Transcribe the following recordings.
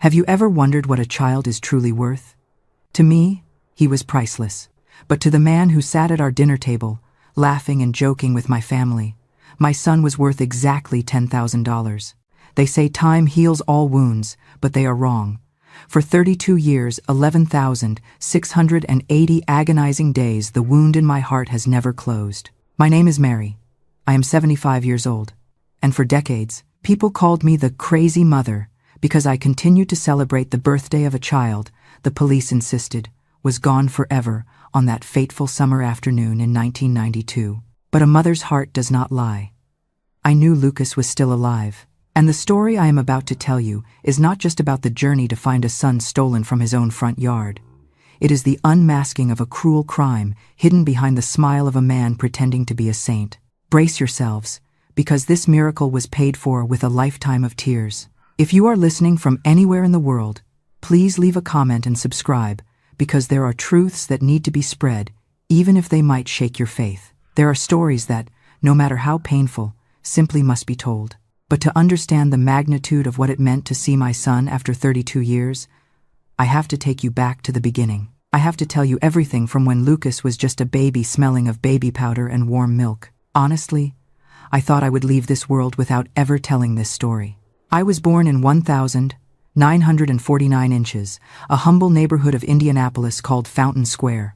Have you ever wondered what a child is truly worth? To me, he was priceless. But to the man who sat at our dinner table, laughing and joking with my family, my son was worth exactly $10,000. They say time heals all wounds, but they are wrong. For 32 years, 11,680 agonizing days, the wound in my heart has never closed. My name is Mary. I am 75 years old. And for decades, people called me the crazy mother because I continued to celebrate the birthday of a child, the police insisted, was gone forever on that fateful summer afternoon in 1992. But a mother's heart does not lie. I knew Lucas was still alive. And the story I am about to tell you is not just about the journey to find a son stolen from his own front yard. It is the unmasking of a cruel crime hidden behind the smile of a man pretending to be a saint. Brace yourselves, because this miracle was paid for with a lifetime of tears. If you are listening from anywhere in the world, please leave a comment and subscribe, because there are truths that need to be spread, even if they might shake your faith. There are stories that, no matter how painful, simply must be told. But to understand the magnitude of what it meant to see my son after 32 years, I have to take you back to the beginning. I have to tell you everything from when Lucas was just a baby smelling of baby powder and warm milk. Honestly, I thought I would leave this world without ever telling this story. I was born in 1,949 inches, a humble neighborhood of Indianapolis called Fountain Square.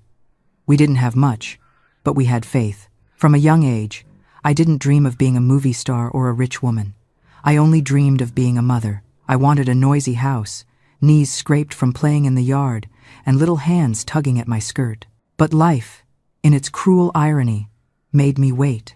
We didn't have much, but we had faith. From a young age, I didn't dream of being a movie star or a rich woman. I only dreamed of being a mother. I wanted a noisy house, knees scraped from playing in the yard, and little hands tugging at my skirt. But life, in its cruel irony, made me wait.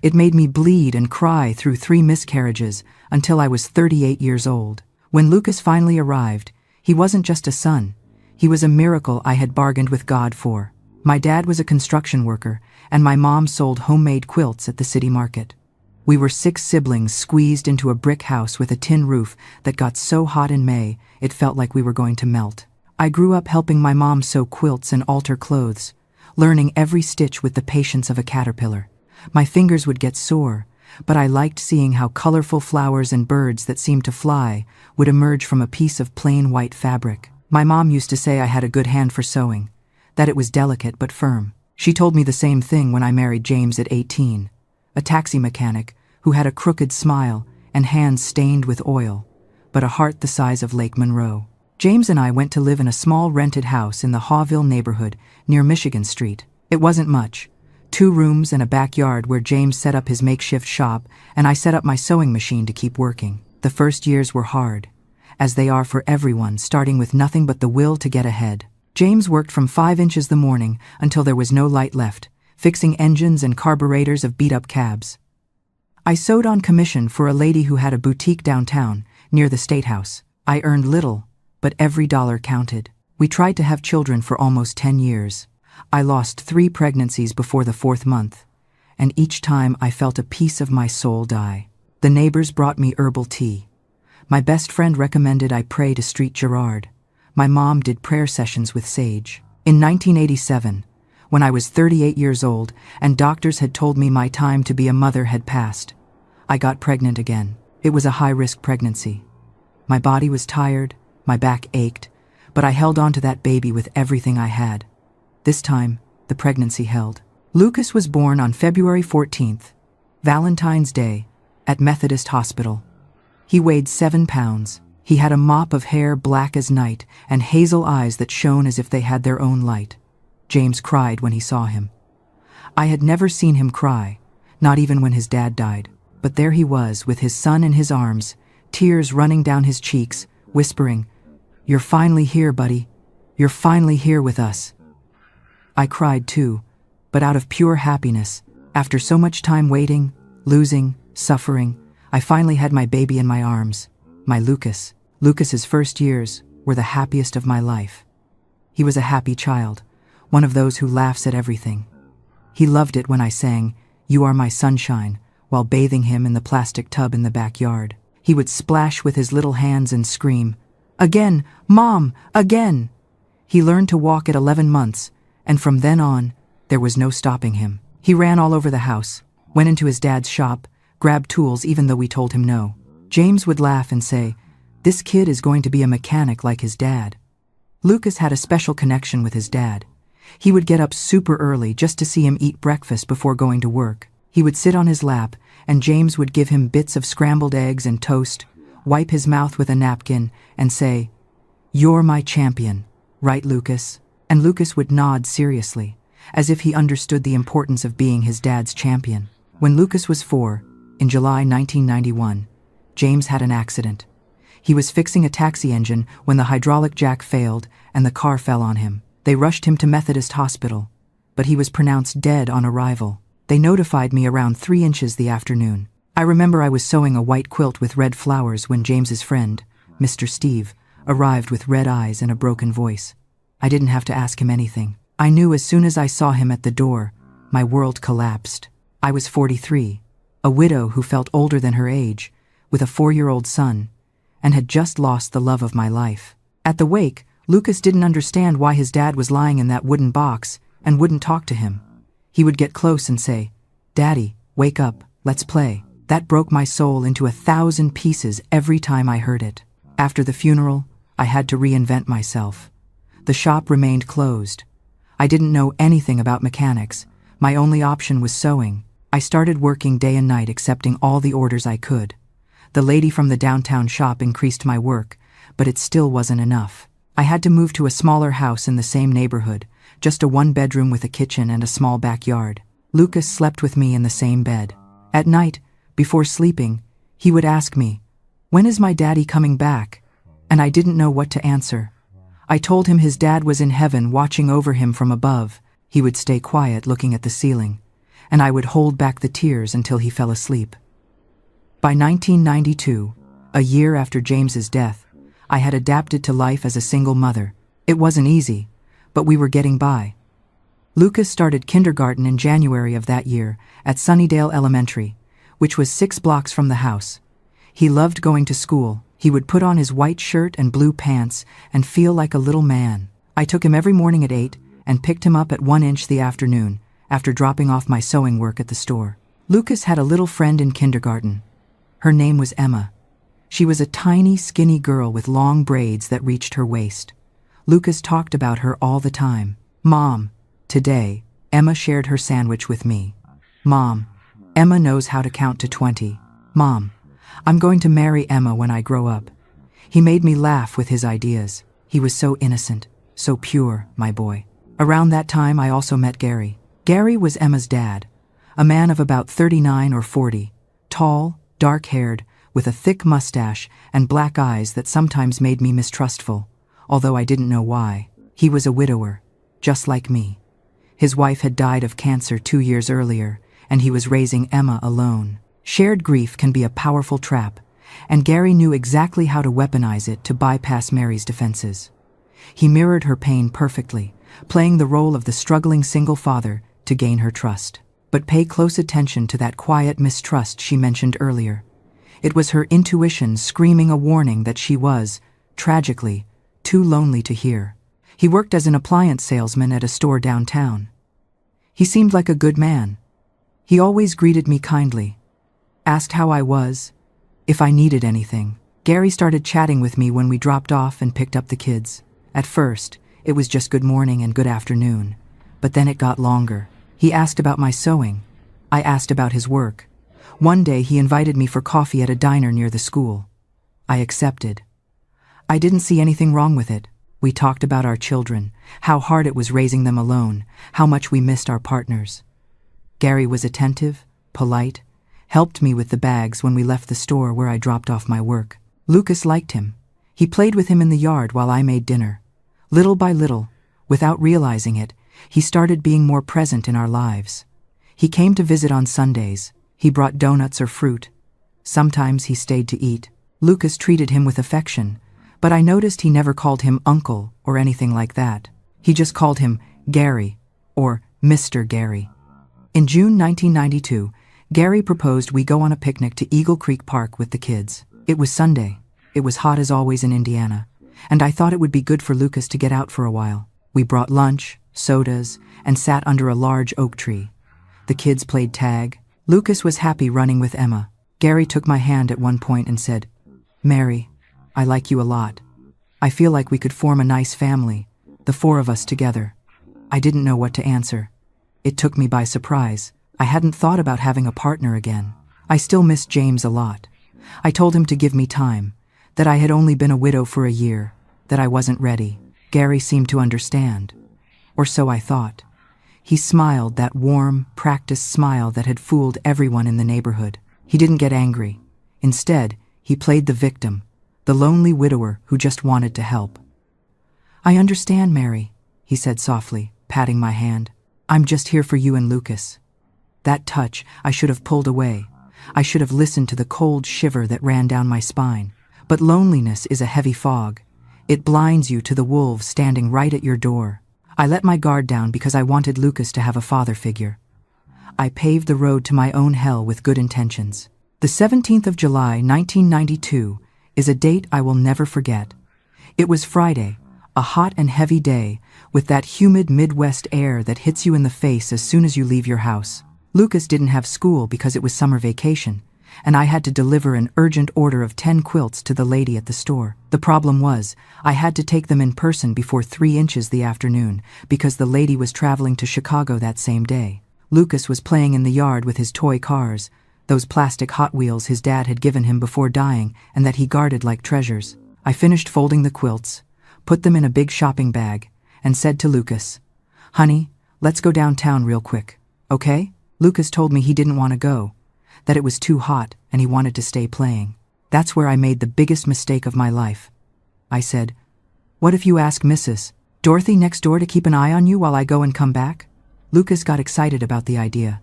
It made me bleed and cry through 3 miscarriages until I was 38 years old. When Lucas finally arrived, he wasn't just a son. He was a miracle I had bargained with God for. My dad was a construction worker, and my mom sold homemade quilts at the city market. We were 6 siblings squeezed into a brick house with a tin roof that got so hot in May, it felt like we were going to melt. I grew up helping my mom sew quilts and alter clothes, learning every stitch with the patience of a caterpillar. My fingers would get sore, but I liked seeing how colorful flowers and birds that seemed to fly would emerge from a piece of plain white fabric. My mom used to say I had a good hand for sewing, that it was delicate but firm. She told me the same thing when I married James at 18, a taxi mechanic who had a crooked smile and hands stained with oil, but a heart the size of Lake Monroe. James and I went to live in a small rented house in the Hawville neighborhood near Michigan Street. It wasn't much, 2 rooms and a backyard where James set up his makeshift shop and I set up my sewing machine to keep working. The first years were hard, as they are for everyone, starting with nothing but the will to get ahead. James worked from 5 inches the morning until there was no light left, fixing engines and carburetors of beat-up cabs. I sewed on commission for a lady who had a boutique downtown, near the State House. I earned little, but every dollar counted. We tried to have children for almost 10 years. I lost 3 pregnancies before the 4th month, and each time I felt a piece of my soul die. The neighbors brought me herbal tea. My best friend recommended I pray to Street Gerard. My mom did prayer sessions with sage. In 1987, when I was 38 years old and doctors had told me my time to be a mother had passed, I got pregnant again. It was a high-risk pregnancy. My body was tired, my back ached, but I held on to that baby with everything I had. This time, the pregnancy held. Lucas was born on February 14th, Valentine's Day, at Methodist Hospital. He weighed 7 pounds. He had a mop of hair black as night and hazel eyes that shone as if they had their own light. James cried when he saw him. I had never seen him cry, not even when his dad died. But there he was, with his son in his arms, tears running down his cheeks, whispering, "You're finally here, buddy. You're finally here with us." I cried too, but out of pure happiness. After so much time waiting, losing, suffering, I finally had my baby in my arms, my Lucas. Lucas's first years were the happiest of my life. He was a happy child, one of those who laughs at everything. He loved it when I sang, "You Are My Sunshine," while bathing him in the plastic tub in the backyard. He would splash with his little hands and scream, "Again, Mom, again!" He learned to walk at 11 months, and from then on, there was no stopping him. He ran all over the house, went into his dad's shop, grabbed tools even though we told him no. James would laugh and say, This kid is going to be a mechanic like his dad. Lucas had a special connection with his dad. He would get up super early just to see him eat breakfast before going to work. He would sit on his lap, and James would give him bits of scrambled eggs and toast, wipe his mouth with a napkin, and say, "You're my champion, right, Lucas?" And Lucas would nod seriously, as if he understood the importance of being his dad's champion. When Lucas was 4, in July 1991, James had an accident. He was fixing a taxi engine when the hydraulic jack failed and the car fell on him. They rushed him to Methodist Hospital, but he was pronounced dead on arrival. They notified me around 3 inches the afternoon. I remember I was sewing a white quilt with red flowers when James's friend, Mr. Steve, arrived with red eyes and a broken voice. I didn't have to ask him anything. I knew as soon as I saw him at the door, my world collapsed. I was 43, a widow who felt older than her age, with a 4-year-old son, and had just lost the love of my life. At the wake, Lucas didn't understand why his dad was lying in that wooden box and wouldn't talk to him. He would get close and say, "Daddy, wake up, let's play." That broke my soul into 1,000 pieces every time I heard it. After the funeral, I had to reinvent myself. The shop remained closed. I didn't know anything about mechanics. My only option was sewing. I started working day and night, accepting all the orders I could. The lady from the downtown shop increased my work, but it still wasn't enough. I had to move to a smaller house in the same neighborhood, just a 1-bedroom with a kitchen and a small backyard. Lucas slept with me in the same bed. At night, before sleeping, he would ask me, "When is my daddy coming back?" And I didn't know what to answer. I told him his dad was in heaven watching over him from above. He would stay quiet looking at the ceiling, and I would hold back the tears until he fell asleep. By 1992, a year after James's death, I had adapted to life as a single mother. It wasn't easy, but we were getting by. Lucas started kindergarten in January of that year at Sunnydale Elementary, which was 6 blocks from the house. He loved going to school. He would put on his white shirt and blue pants and feel like a little man. I took him every morning at 8 and picked him up at 1 inch the afternoon after dropping off my sewing work at the store. Lucas had a little friend in kindergarten. Her name was Emma. She was a tiny, skinny girl with long braids that reached her waist. Lucas talked about her all the time. "Mom, today, Emma shared her sandwich with me. Mom, Emma knows how to count to 20. Mom, I'm going to marry Emma when I grow up." He made me laugh with his ideas. He was so innocent, so pure, my boy. Around that time, I also met Gary. Gary was Emma's dad, a man of about 39 or 40, tall, dark-haired, with a thick mustache and black eyes that sometimes made me mistrustful, although I didn't know why. He was a widower, just like me. His wife had died of cancer 2 years earlier, and he was raising Emma alone. Shared grief can be a powerful trap, and Gary knew exactly how to weaponize it to bypass Mary's defenses. He mirrored her pain perfectly, playing the role of the struggling single father to gain her trust. But pay close attention to that quiet mistrust she mentioned earlier. It was her intuition screaming a warning that she was, tragically, too lonely to hear. He worked as an appliance salesman at a store downtown. He seemed like a good man. He always greeted me kindly, asked how I was, if I needed anything. Gary started chatting with me when we dropped off and picked up the kids. At first, it was just good morning and good afternoon, but then it got longer. He asked about my sewing. I asked about his work. One day he invited me for coffee at a diner near the school. I accepted. I didn't see anything wrong with it. We talked about our children, how hard it was raising them alone, how much we missed our partners. Gary was attentive, polite, helped me with the bags when we left the store where I dropped off my work. Lucas liked him. He played with him in the yard while I made dinner. Little by little, without realizing it, he started being more present in our lives. He came to visit on Sundays. He brought donuts or fruit. Sometimes he stayed to eat. Lucas treated him with affection, but I noticed he never called him uncle or anything like that. He just called him Gary, or Mr. Gary. In June 1992, Gary proposed we go on a picnic to Eagle Creek Park with the kids. It was Sunday. It was hot as always in Indiana, and I thought it would be good for Lucas to get out for a while. We brought lunch, sodas, and sat under a large oak tree. The kids played tag. Lucas was happy running with Emma. Gary took my hand at one point and said, "Mary, I like you a lot. I feel like we could form a nice family, the four of us together." I didn't know what to answer. It took me by surprise. I hadn't thought about having a partner again. I still missed James a lot. I told him to give me time, that I had only been a widow for a year, that I wasn't ready. Gary seemed to understand. Or so I thought. He smiled, that warm, practiced smile that had fooled everyone in the neighborhood. He didn't get angry. Instead, he played the victim, the lonely widower who just wanted to help. "I understand, Mary," he said softly, patting my hand. "I'm just here for you and Lucas." That touch, I should have pulled away. I should have listened to the cold shiver that ran down my spine. But loneliness is a heavy fog. It blinds you to the wolves standing right at your door. I let my guard down because I wanted Lucas to have a father figure. I paved the road to my own hell with good intentions. The 17th of July, 1992, is a date I will never forget. It was Friday, a hot and heavy day, with that humid Midwest air that hits you in the face as soon as you leave your house. Lucas didn't have school because it was summer vacation, and I had to deliver an urgent order of 10 quilts to the lady at the store. The problem was, I had to take them in person before 3 inches the afternoon, because the lady was traveling to Chicago that same day. Lucas was playing in the yard with his toy cars, those plastic Hot Wheels his dad had given him before dying and that he guarded like treasures. I finished folding the quilts, put them in a big shopping bag, and said to Lucas, "Honey, let's go downtown real quick, okay?" Lucas told me he didn't want to go, that it was too hot and he wanted to stay playing. That's where I made the biggest mistake of my life. I said, "What if you ask Mrs. Dorothy next door to keep an eye on you while I go and come back?" Lucas got excited about the idea.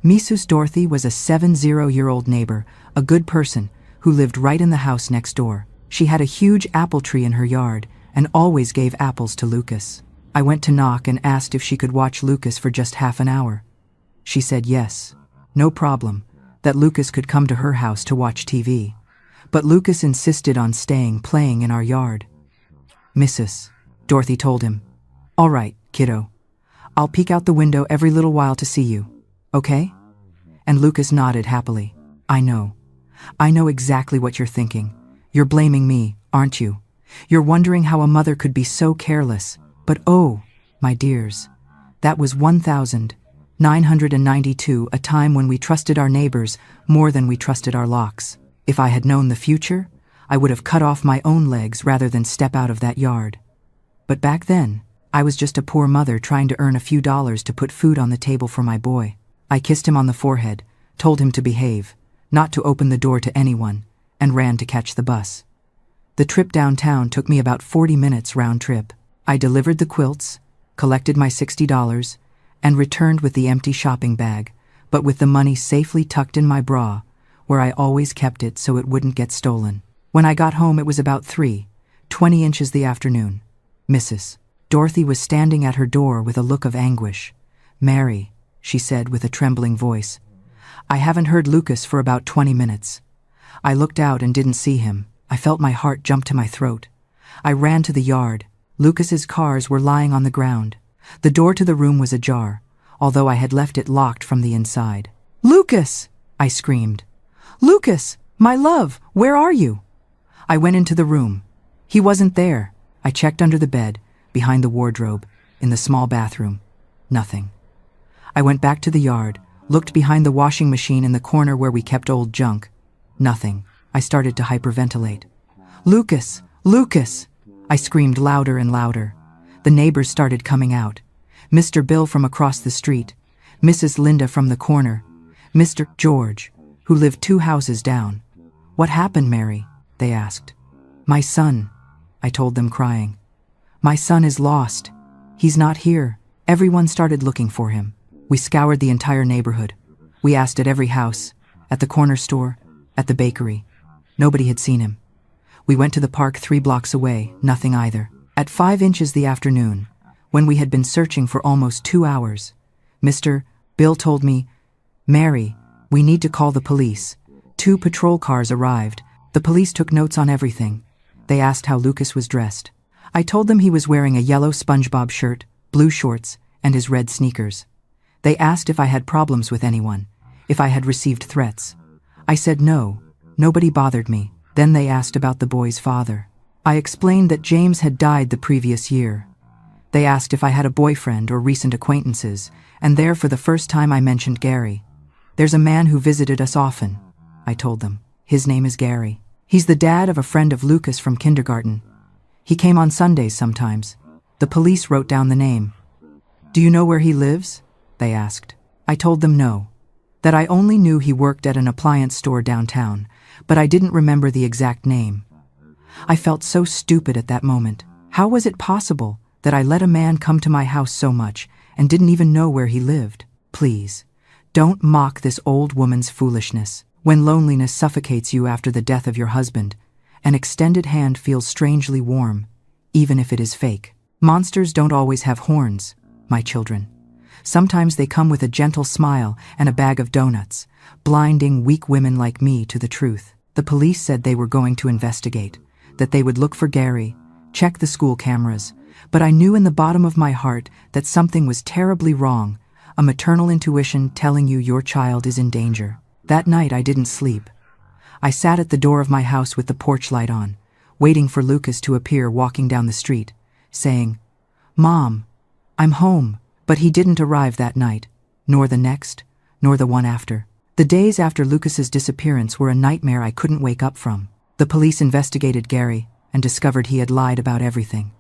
Mrs. Dorothy was a 70-year-old neighbor, a good person, who lived right in the house next door. She had a huge apple tree in her yard and always gave apples to Lucas. I went to knock and asked if she could watch Lucas for just half an hour. She said yes, no problem, that Lucas could come to her house to watch TV. But Lucas insisted on staying playing in our yard. "Mrs. Dorothy told him, 'All right, kiddo. I'll peek out the window every little while to see you, okay?' And Lucas nodded happily. I know exactly what you're thinking. You're blaming me, aren't you? You're wondering how a mother could be so careless. But oh, my dears, that was 1992, a time when we trusted our neighbors more than we trusted our locks. If I had known the future, I would have cut off my own legs rather than step out of that yard. But back then, I was just a poor mother trying to earn a few dollars to put food on the table for my boy. I kissed him on the forehead, told him to behave, not to open the door to anyone, and ran to catch the bus. The trip downtown took me about 40 minutes round trip. I delivered the quilts, collected my $60, and returned with the empty shopping bag, but with the money safely tucked in my bra, where I always kept it so it wouldn't get stolen. When I got home, it was about 3:20 inches the afternoon. Mrs. Dorothy was standing at her door with a look of anguish. "Mary," she said with a trembling voice, "I haven't heard Lucas for about 20 minutes. I looked out and didn't see him. I felt my heart jump to my throat. I ran to the yard. Lucas's cars were lying on the ground. The door to the room was ajar, although I had left it locked from the inside. "Lucas!" I screamed. "Lucas, my love, where are you?" I went into the room. He wasn't there. I checked under the bed, behind the wardrobe, in the small bathroom. Nothing. I went back to the yard, looked behind the washing machine in the corner where we kept old junk. Nothing. I started to hyperventilate. "Lucas! Lucas!" I screamed louder and louder. The neighbors started coming out. Mr. Bill from across the street, Mrs. Linda from the corner, Mr. George, who lived 2 houses down. "What happened, Mary?" they asked. "My son," I told them, crying. "My son is lost. He's not here." Everyone started looking for him. We scoured the entire neighborhood. We asked at every house, at the corner store, at the bakery. Nobody had seen him. We went to the park 3 blocks away, nothing either. At 5 inches the afternoon, when we had been searching for almost 2 hours, Mr. Bill told me, "Mary, we need to call the police." 2 patrol cars arrived. The police took notes on everything. They asked how Lucas was dressed. I told them he was wearing a yellow SpongeBob shirt, blue shorts, and his red sneakers. They asked if I had problems with anyone, if I had received threats. I said no, nobody bothered me. Then they asked about the boy's father. I explained that James had died the previous year. They asked if I had a boyfriend or recent acquaintances, and there for the first time I mentioned Gary. There's a man who visited us often, I told them. His name is Gary. He's the dad of a friend of Lucas from kindergarten. He came on Sundays sometimes. The police wrote down the name. Do you know where he lives? They asked. I told them no. That I only knew he worked at an appliance store downtown, but I didn't remember the exact name. I felt so stupid at that moment. How was it possible that I let a man come to my house so much and didn't even know where he lived? Please, don't mock this old woman's foolishness. When loneliness suffocates you after the death of your husband, an extended hand feels strangely warm, even if it is fake. Monsters don't always have horns, my children. Sometimes they come with a gentle smile and a bag of donuts, blinding weak women like me to the truth. The police said they were going to investigate, that they would look for Gary, check the school cameras, but I knew in the bottom of my heart that something was terribly wrong, a maternal intuition telling you your child is in danger. That night I didn't sleep. I sat at the door of my house with the porch light on, waiting for Lucas to appear walking down the street, saying, "Mom, I'm home." But he didn't arrive that night, nor the next, nor the one after. The days after Lucas's disappearance were a nightmare I couldn't wake up from. The police investigated Gary and discovered he had lied about everything.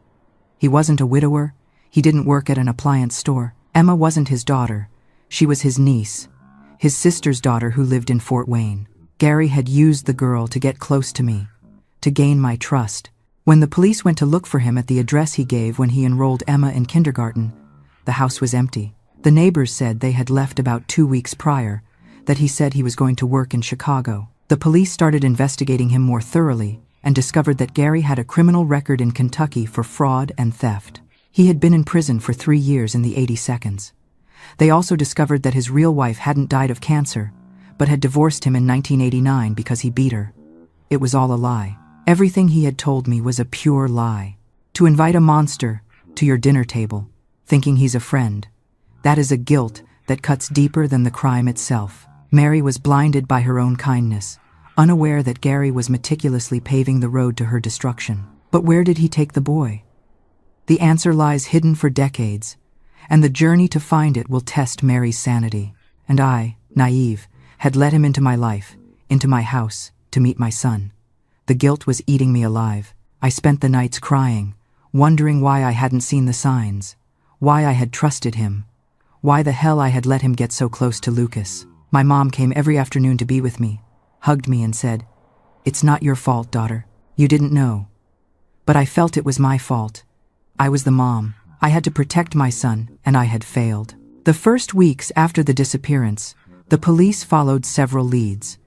He wasn't a widower. He didn't work at an appliance store. Emma wasn't his daughter. She was his niece, his sister's daughter who lived in Fort Wayne. Gary had used the girl to get close to me, to gain my trust. When the police went to look for him at the address he gave when he enrolled Emma in kindergarten, the house was empty. The neighbors said they had left about 2 weeks prior, that he said he was going to work in Chicago. The police started investigating him more thoroughly and discovered that Gary had a criminal record in Kentucky for fraud and theft. He had been in prison for 3 years in the 82nds. They also discovered that his real wife hadn't died of cancer, but had divorced him in 1989 because he beat her. It was all a lie. Everything he had told me was a pure lie. To invite a monster to your dinner table, thinking he's a friend, that is a guilt that cuts deeper than the crime itself. Mary was blinded by her own kindness, unaware that Gary was meticulously paving the road to her destruction. But where did he take the boy? The answer lies hidden for decades, and the journey to find it will test Mary's sanity. And I, naive, had let him into my life, into my house, to meet my son. The guilt was eating me alive. I spent the nights crying, wondering why I hadn't seen the signs, why I had trusted him, why the hell I had let him get so close to Lucas. My mom came every afternoon to be with me, hugged me and said, "It's not your fault, daughter. You didn't know." But I felt it was my fault. I was the mom. I had to protect my son, and I had failed. The first weeks after the disappearance, the police followed several leads.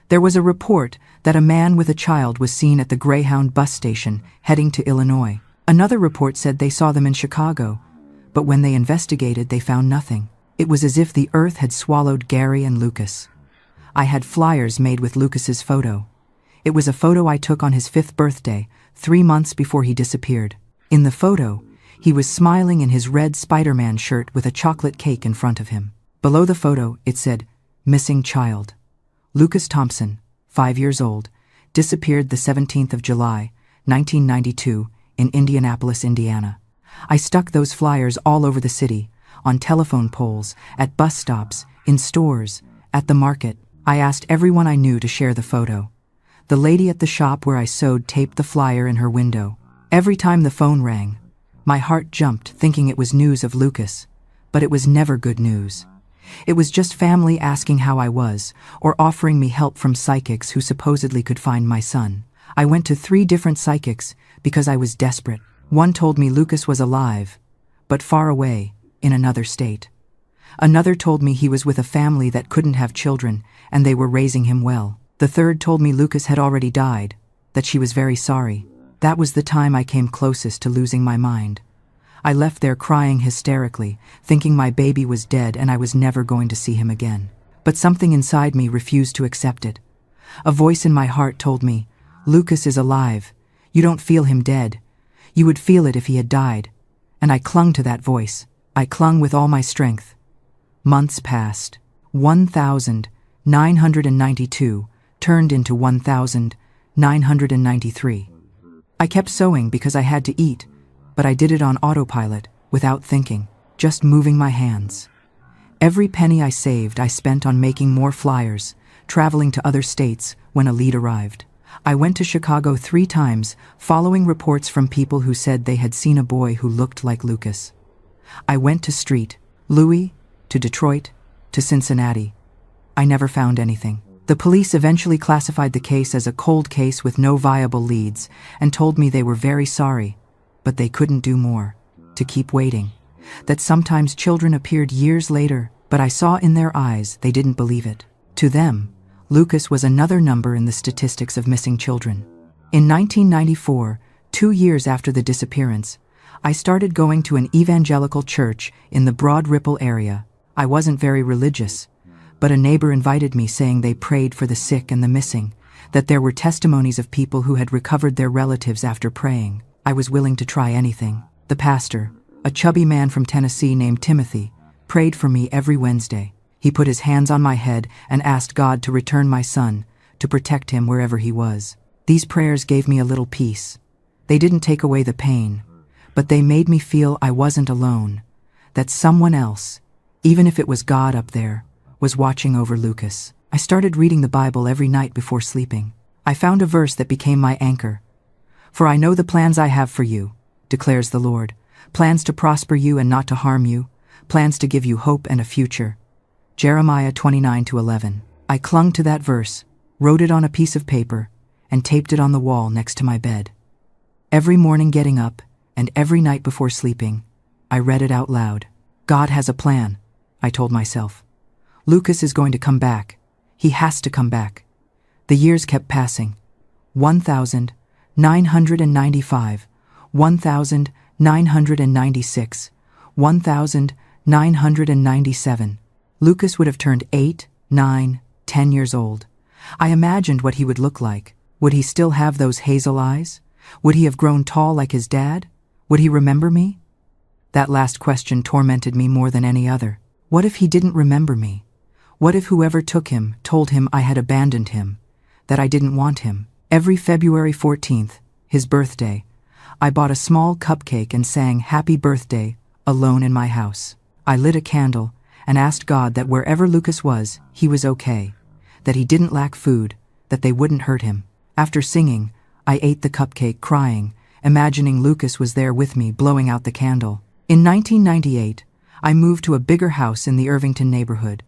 There was a report that a man with a child was seen at the Greyhound bus station heading to Illinois. Another report said they saw them in Chicago, but when they investigated, they found nothing. It was as if the earth had swallowed Gary and Lucas. I had flyers made with Lucas's photo. It was a photo I took on his 5th birthday, 3 months before he disappeared. In the photo, he was smiling in his red Spider-Man shirt with a chocolate cake in front of him. Below the photo, it said, "Missing child. Lucas Thompson, 5 years old, disappeared the 17th of July, 1992, in Indianapolis, Indiana." I stuck those flyers all over the city, on telephone poles, at bus stops, in stores, at the market. I asked everyone I knew to share the photo. The lady at the shop where I sewed taped the flyer in her window. Every time the phone rang, my heart jumped, thinking it was news of Lucas. But it was never good news. It was just family asking how I was, or offering me help from psychics who supposedly could find my son. I went to 3 different psychics because I was desperate. One told me Lucas was alive, but far away, in another state. Another told me he was with a family that couldn't have children, and they were raising him well. The third told me Lucas had already died, that she was very sorry. That was the time I came closest to losing my mind. I left there crying hysterically, thinking my baby was dead and I was never going to see him again. But something inside me refused to accept it. A voice in my heart told me, "Lucas is alive. You don't feel him dead. You would feel it if he had died." And I clung to that voice. I clung with all my strength. Months passed. 1,992 turned into 1,000 993. I kept sewing because I had to eat, but I did it on autopilot, without thinking, just moving my hands. Every penny I saved I spent on making more flyers, traveling to other states when a lead arrived. I went to Chicago 3 times, following reports from people who said they had seen a boy who looked like Lucas. I went to St. Louis, to Detroit, to Cincinnati. I never found anything. The police eventually classified the case as a cold case with no viable leads and told me they were very sorry, but they couldn't do more, to keep waiting. That sometimes children appeared years later, but I saw in their eyes they didn't believe it. To them, Lucas was another number in the statistics of missing children. In 1994, 2 years after the disappearance, I started going to an evangelical church in the Broad Ripple area. I wasn't very religious, but a neighbor invited me, saying they prayed for the sick and the missing, that there were testimonies of people who had recovered their relatives after praying. I was willing to try anything. The pastor, a chubby man from Tennessee named Timothy, prayed for me every Wednesday. He put his hands on my head and asked God to return my son, to protect him wherever he was. These prayers gave me a little peace. They didn't take away the pain, but they made me feel I wasn't alone, that someone else, even if it was God up there, was watching over Lucas. I started reading the Bible every night before sleeping. I found a verse that became my anchor. "For I know the plans I have for you, declares the Lord, plans to prosper you and not to harm you, plans to give you hope and a future." Jeremiah 29-11. I clung to that verse, wrote it on a piece of paper, and taped it on the wall next to my bed. Every morning getting up, and every night before sleeping, I read it out loud. God has a plan, I told myself. Lucas is going to come back. He has to come back. The years kept passing. 1,995, 1,996, 1,997. Lucas would have turned 8, 9, 10 years old. I imagined what he would look like. Would he still have those hazel eyes? Would he have grown tall like his dad? Would he remember me? That last question tormented me more than any other. What if he didn't remember me? What if whoever took him told him I had abandoned him, that I didn't want him? Every February 14th, his birthday, I bought a small cupcake and sang "Happy Birthday" alone in my house. I lit a candle and asked God that wherever Lucas was, he was okay, that he didn't lack food, that they wouldn't hurt him. After singing, I ate the cupcake crying, imagining Lucas was there with me blowing out the candle. In 1998, I moved to a bigger house in the Irvington neighborhood,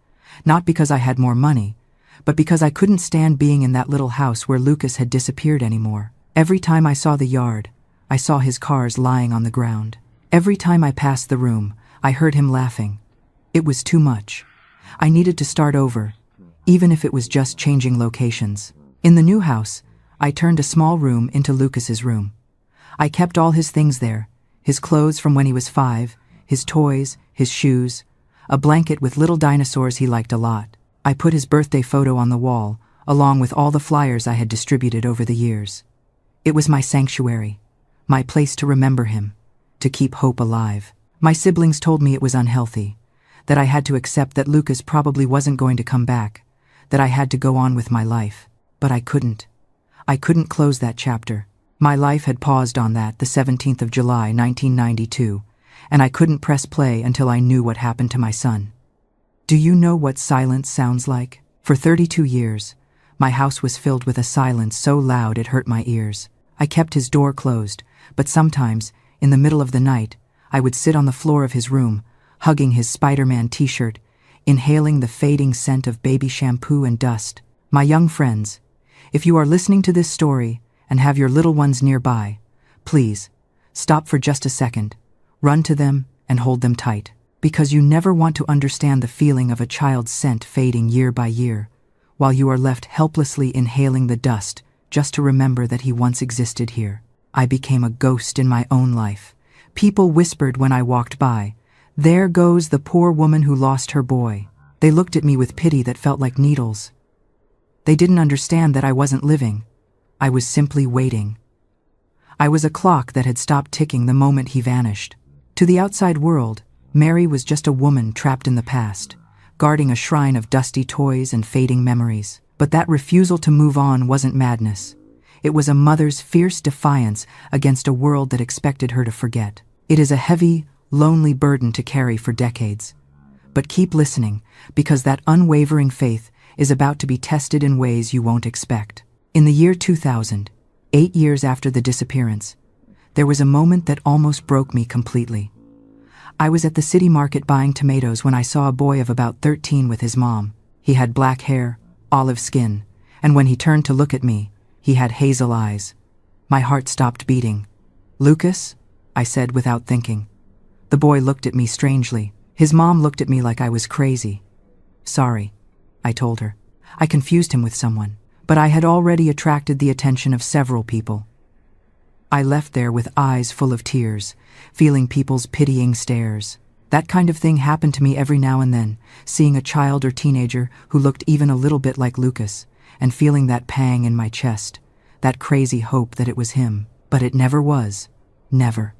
not because I had more money, but because I couldn't stand being in that little house where Lucas had disappeared anymore. Every time I saw the yard, I saw his cars lying on the ground. Every time I passed the room, I heard him laughing. It was too much. I needed to start over, even if it was just changing locations. In the new house, I turned a small room into Lucas's room. I kept all his things there, his clothes from when he was 5, his toys, his shoes, a blanket with little dinosaurs he liked a lot. I put his birthday photo on the wall, along with all the flyers I had distributed over the years. It was my sanctuary, my place to remember him, to keep hope alive. My siblings told me it was unhealthy, that I had to accept that Lucas probably wasn't going to come back, that I had to go on with my life. But I couldn't. I couldn't close that chapter. My life had paused on that, the 17th of July, 1992, and I couldn't press play until I knew what happened to my son. Do you know what silence sounds like? For 32 years, my house was filled with a silence so loud it hurt my ears. I kept his door closed, but sometimes, in the middle of the night, I would sit on the floor of his room, hugging his Spider-Man t-shirt, inhaling the fading scent of baby shampoo and dust. My young friends, if you are listening to this story and have your little ones nearby, please, stop for just a second, run to them and hold them tight, because you never want to understand the feeling of a child's scent fading year by year, while you are left helplessly inhaling the dust just to remember that he once existed here. I became a ghost in my own life. People whispered when I walked by, "There goes the poor woman who lost her boy." They looked at me with pity that felt like needles. They didn't understand that I wasn't living. I was simply waiting. I was a clock that had stopped ticking the moment he vanished. To the outside world, Mary was just a woman trapped in the past, guarding a shrine of dusty toys and fading memories. But that refusal to move on wasn't madness. It was a mother's fierce defiance against a world that expected her to forget. It is a heavy, lonely burden to carry for decades. But keep listening, because that unwavering faith is about to be tested in ways you won't expect. In the year 2000, 8 years after the disappearance, there was a moment that almost broke me completely. I was at the city market buying tomatoes when I saw a boy of about 13 with his mom. He had black hair, olive skin, and when he turned to look at me, he had hazel eyes. My heart stopped beating. "Lucas?" I said without thinking. The boy looked at me strangely. His mom looked at me like I was crazy. "Sorry," I told her. I confused him with someone, but I had already attracted the attention of several people. I left there with eyes full of tears, feeling people's pitying stares. That kind of thing happened to me every now and then, seeing a child or teenager who looked even a little bit like Lucas, and feeling that pang in my chest, that crazy hope that it was him. But it never was. Never.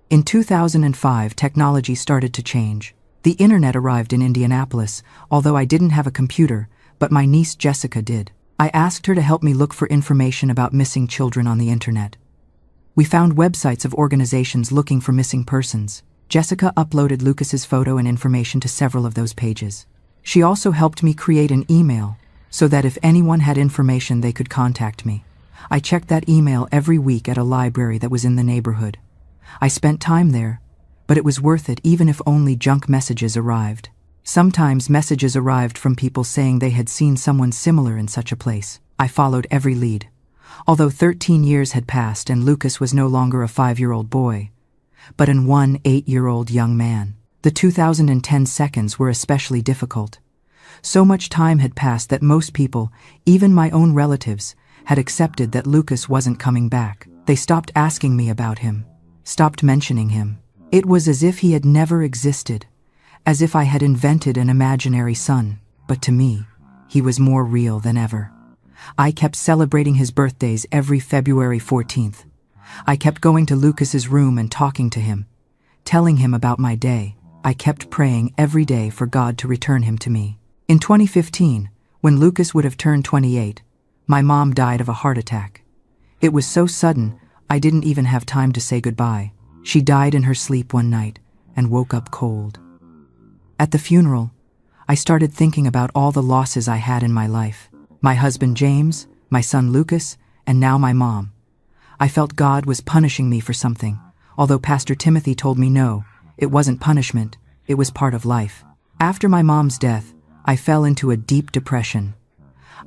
In 2005, technology started to change. The internet arrived in Indianapolis, although I didn't have a computer, but my niece Jessica did. I asked her to help me look for information about missing children on the internet. We found websites of organizations looking for missing persons. Jessica uploaded Lucas's photo and information to several of those pages. She also helped me create an email so that if anyone had information they could contact me. I checked that email every week at a library that was in the neighborhood. I spent time there, but it was worth it even if only junk messages arrived. Sometimes messages arrived from people saying they had seen someone similar in such a place. I followed every lead. Although 13 years had passed and Lucas was no longer a 5-year-old boy, but an 8-year-old young man. The 2010 seconds were especially difficult. So much time had passed that most people, even my own relatives, had accepted that Lucas wasn't coming back. They stopped asking me about him, stopped mentioning him. It was as if he had never existed, as if I had invented an imaginary son. But to me, he was more real than ever. I kept celebrating his birthdays every February 14th. I kept going to Lucas's room and talking to him, telling him about my day. I kept praying every day for God to return him to me. In 2015, when Lucas would have turned 28, my mom died of a heart attack. It was so sudden, I didn't even have time to say goodbye. She died in her sleep one night and woke up cold. At the funeral, I started thinking about all the losses I had in my life. My husband James, my son Lucas, and now my mom. I felt God was punishing me for something, although Pastor Timothy told me no, it wasn't punishment, it was part of life. After my mom's death, I fell into a deep depression.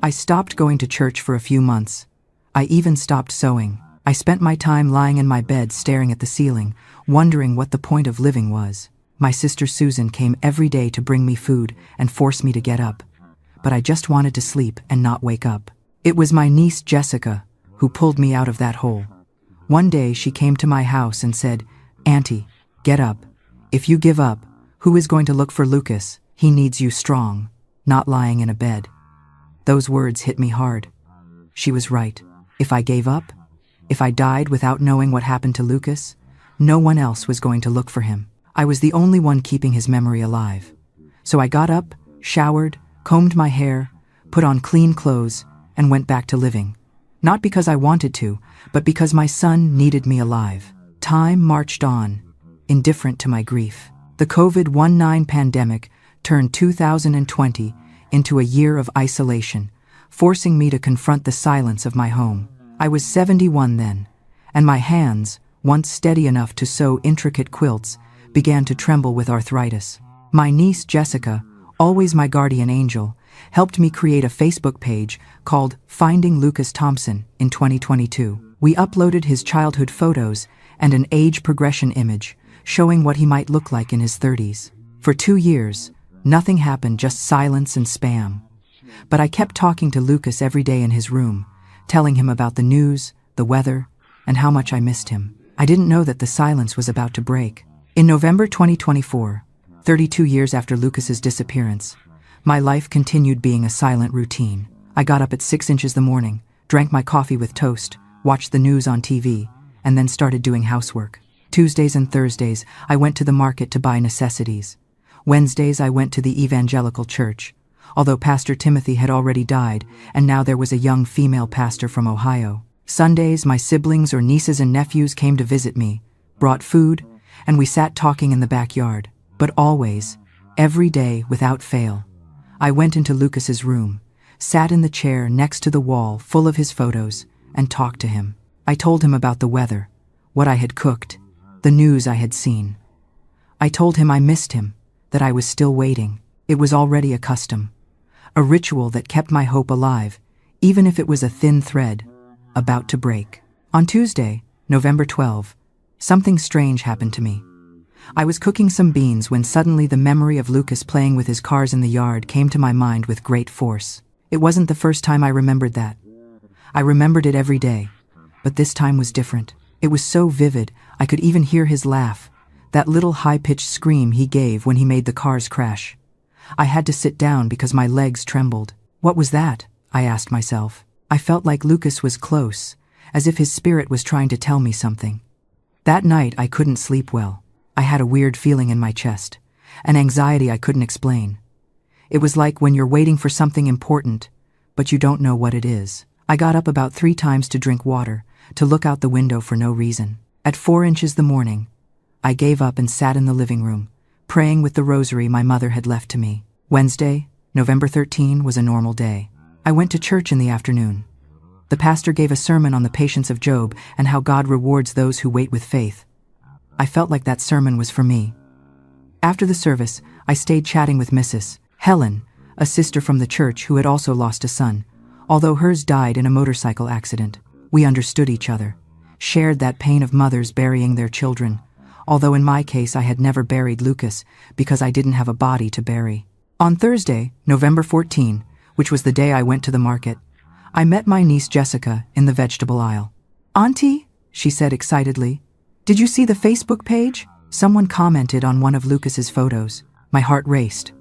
I stopped going to church for a few months. I even stopped sewing. I spent my time lying in my bed staring at the ceiling, wondering what the point of living was. My sister Susan came every day to bring me food and force me to get up. But I just wanted to sleep and not wake up. It was my niece Jessica who pulled me out of that hole. One day she came to my house and said, "Auntie, get up. If you give up, who is going to look for Lucas? He needs you strong, not lying in a bed." Those words hit me hard. She was right. If I gave up, if I died without knowing what happened to Lucas, no one else was going to look for him. I was the only one keeping his memory alive. So I got up, showered, combed my hair, put on clean clothes, and went back to living. Not because I wanted to, but because my son needed me alive. Time marched on, indifferent to my grief. The COVID-19 pandemic turned 2020 into a year of isolation, forcing me to confront the silence of my home. I was 71 then, and my hands, once steady enough to sew intricate quilts, began to tremble with arthritis. My niece Jessica, always my guardian angel, helped me create a Facebook page called Finding Lucas Thompson in 2022. We uploaded his childhood photos and an age progression image showing what he might look like in his 30s. For 2 years, nothing happened, just silence and spam. But I kept talking to Lucas every day in his room, telling him about the news, the weather, and how much I missed him. I didn't know that the silence was about to break. In November 2024, 32 years after Lucas's disappearance, my life continued being a silent routine. I got up at 6 inches the morning, drank my coffee with toast, watched the news on TV, and then started doing housework. Tuesdays and Thursdays, I went to the market to buy necessities. Wednesdays, I went to the evangelical church, although Pastor Timothy had already died, and now there was a young female pastor from Ohio. Sundays, my siblings or nieces and nephews came to visit me, brought food, and we sat talking in the backyard. But always, every day without fail, I went into Lucas's room, sat in the chair next to the wall full of his photos, and talked to him. I told him about the weather, what I had cooked, the news I had seen. I told him I missed him, that I was still waiting. It was already a custom, a ritual that kept my hope alive, even if it was a thin thread, about to break. On Tuesday, November 12, something strange happened to me. I was cooking some beans when suddenly the memory of Lucas playing with his cars in the yard came to my mind with great force. It wasn't the first time I remembered that. I remembered it every day, but this time was different. It was so vivid, I could even hear his laugh, that little high-pitched scream he gave when he made the cars crash. I had to sit down because my legs trembled. What was that? I asked myself. I felt like Lucas was close, as if his spirit was trying to tell me something. That night I couldn't sleep well. I had a weird feeling in my chest, an anxiety I couldn't explain. It was like when you're waiting for something important, but you don't know what it is. I got up about 3 times to drink water, to look out the window for no reason. At 4 inches the morning, I gave up and sat in the living room, praying with the rosary my mother had left to me. Wednesday, November 13, was a normal day. I went to church in the afternoon. The pastor gave a sermon on the patience of Job and how God rewards those who wait with faith. I felt like that sermon was for me. After the service, I stayed chatting with Mrs. Helen, a sister from the church who had also lost a son, although hers died in a motorcycle accident. We understood each other, shared that pain of mothers burying their children, although in my case I had never buried Lucas because I didn't have a body to bury. On Thursday, November 14, which was the day I went to the market, I met my niece Jessica in the vegetable aisle. "Auntie," she said excitedly, "did you see the Facebook page? Someone commented on one of Lucas's photos." My heart raced.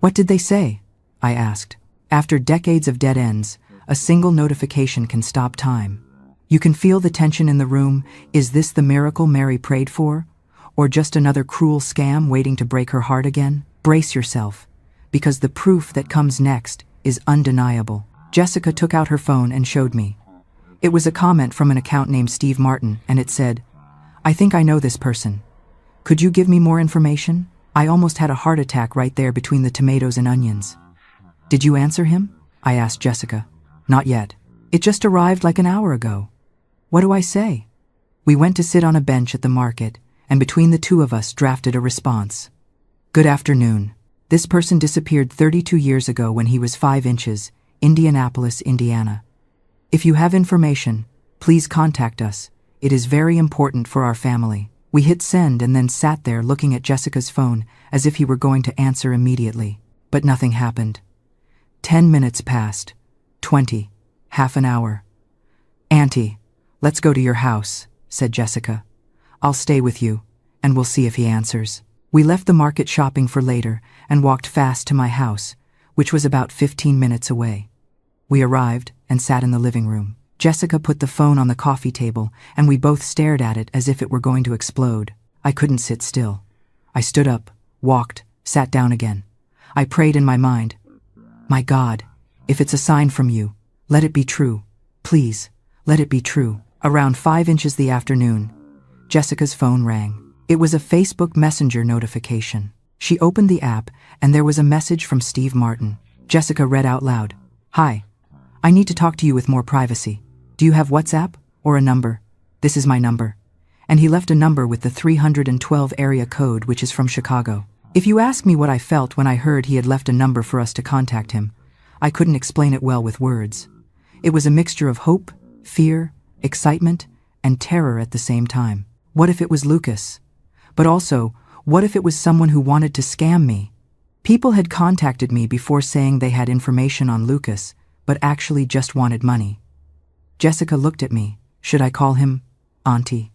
"What did they say?" I asked. After decades of dead ends, a single notification can stop time. You can feel the tension in the room. Is this the miracle Mary prayed for? Or just another cruel scam waiting to break her heart again? Brace yourself, because the proof that comes next is undeniable. Jessica took out her phone and showed me. It was a comment from an account named Steve Martin, and it said, "I think I know this person. Could you give me more information?" I almost had a heart attack right there between the tomatoes and onions. "Did you answer him?" I asked Jessica. "Not yet. It just arrived like an hour ago." "What do I say?" We went to sit on a bench at the market, and between the two of us drafted a response. "Good afternoon. This person disappeared 32 years ago when he was 5 inches, Indianapolis, Indiana. If you have information, please contact us. It is very important for our family." We hit send and then sat there looking at Jessica's phone as if he were going to answer immediately. But nothing happened. 10 minutes passed. 20. Half an hour. "Auntie, let's go to your house," said Jessica. "I'll stay with you, and we'll see if he answers." We left the market shopping for later and walked fast to my house, which was about 15 minutes away. We arrived and sat in the living room. Jessica put the phone on the coffee table, and we both stared at it as if it were going to explode. I couldn't sit still. I stood up, walked, sat down again. I prayed in my mind, "My God, if it's a sign from you, let it be true. Please, let it be true." Around 5 inches the afternoon, Jessica's phone rang. It was a Facebook Messenger notification. She opened the app, and there was a message from Steve Martin. Jessica read out loud, "Hi, I need to talk to you with more privacy. Do you have WhatsApp or a number? This is my number." And he left a number with the 312 area code, which is from Chicago. If you ask me what I felt when I heard he had left a number for us to contact him, I couldn't explain it well with words. It was a mixture of hope, fear, excitement, and terror at the same time. What if it was Lucas? But also, what if it was someone who wanted to scam me? People had contacted me before saying they had information on Lucas, but actually just wanted money. Jessica looked at me. Should I call him Auntie?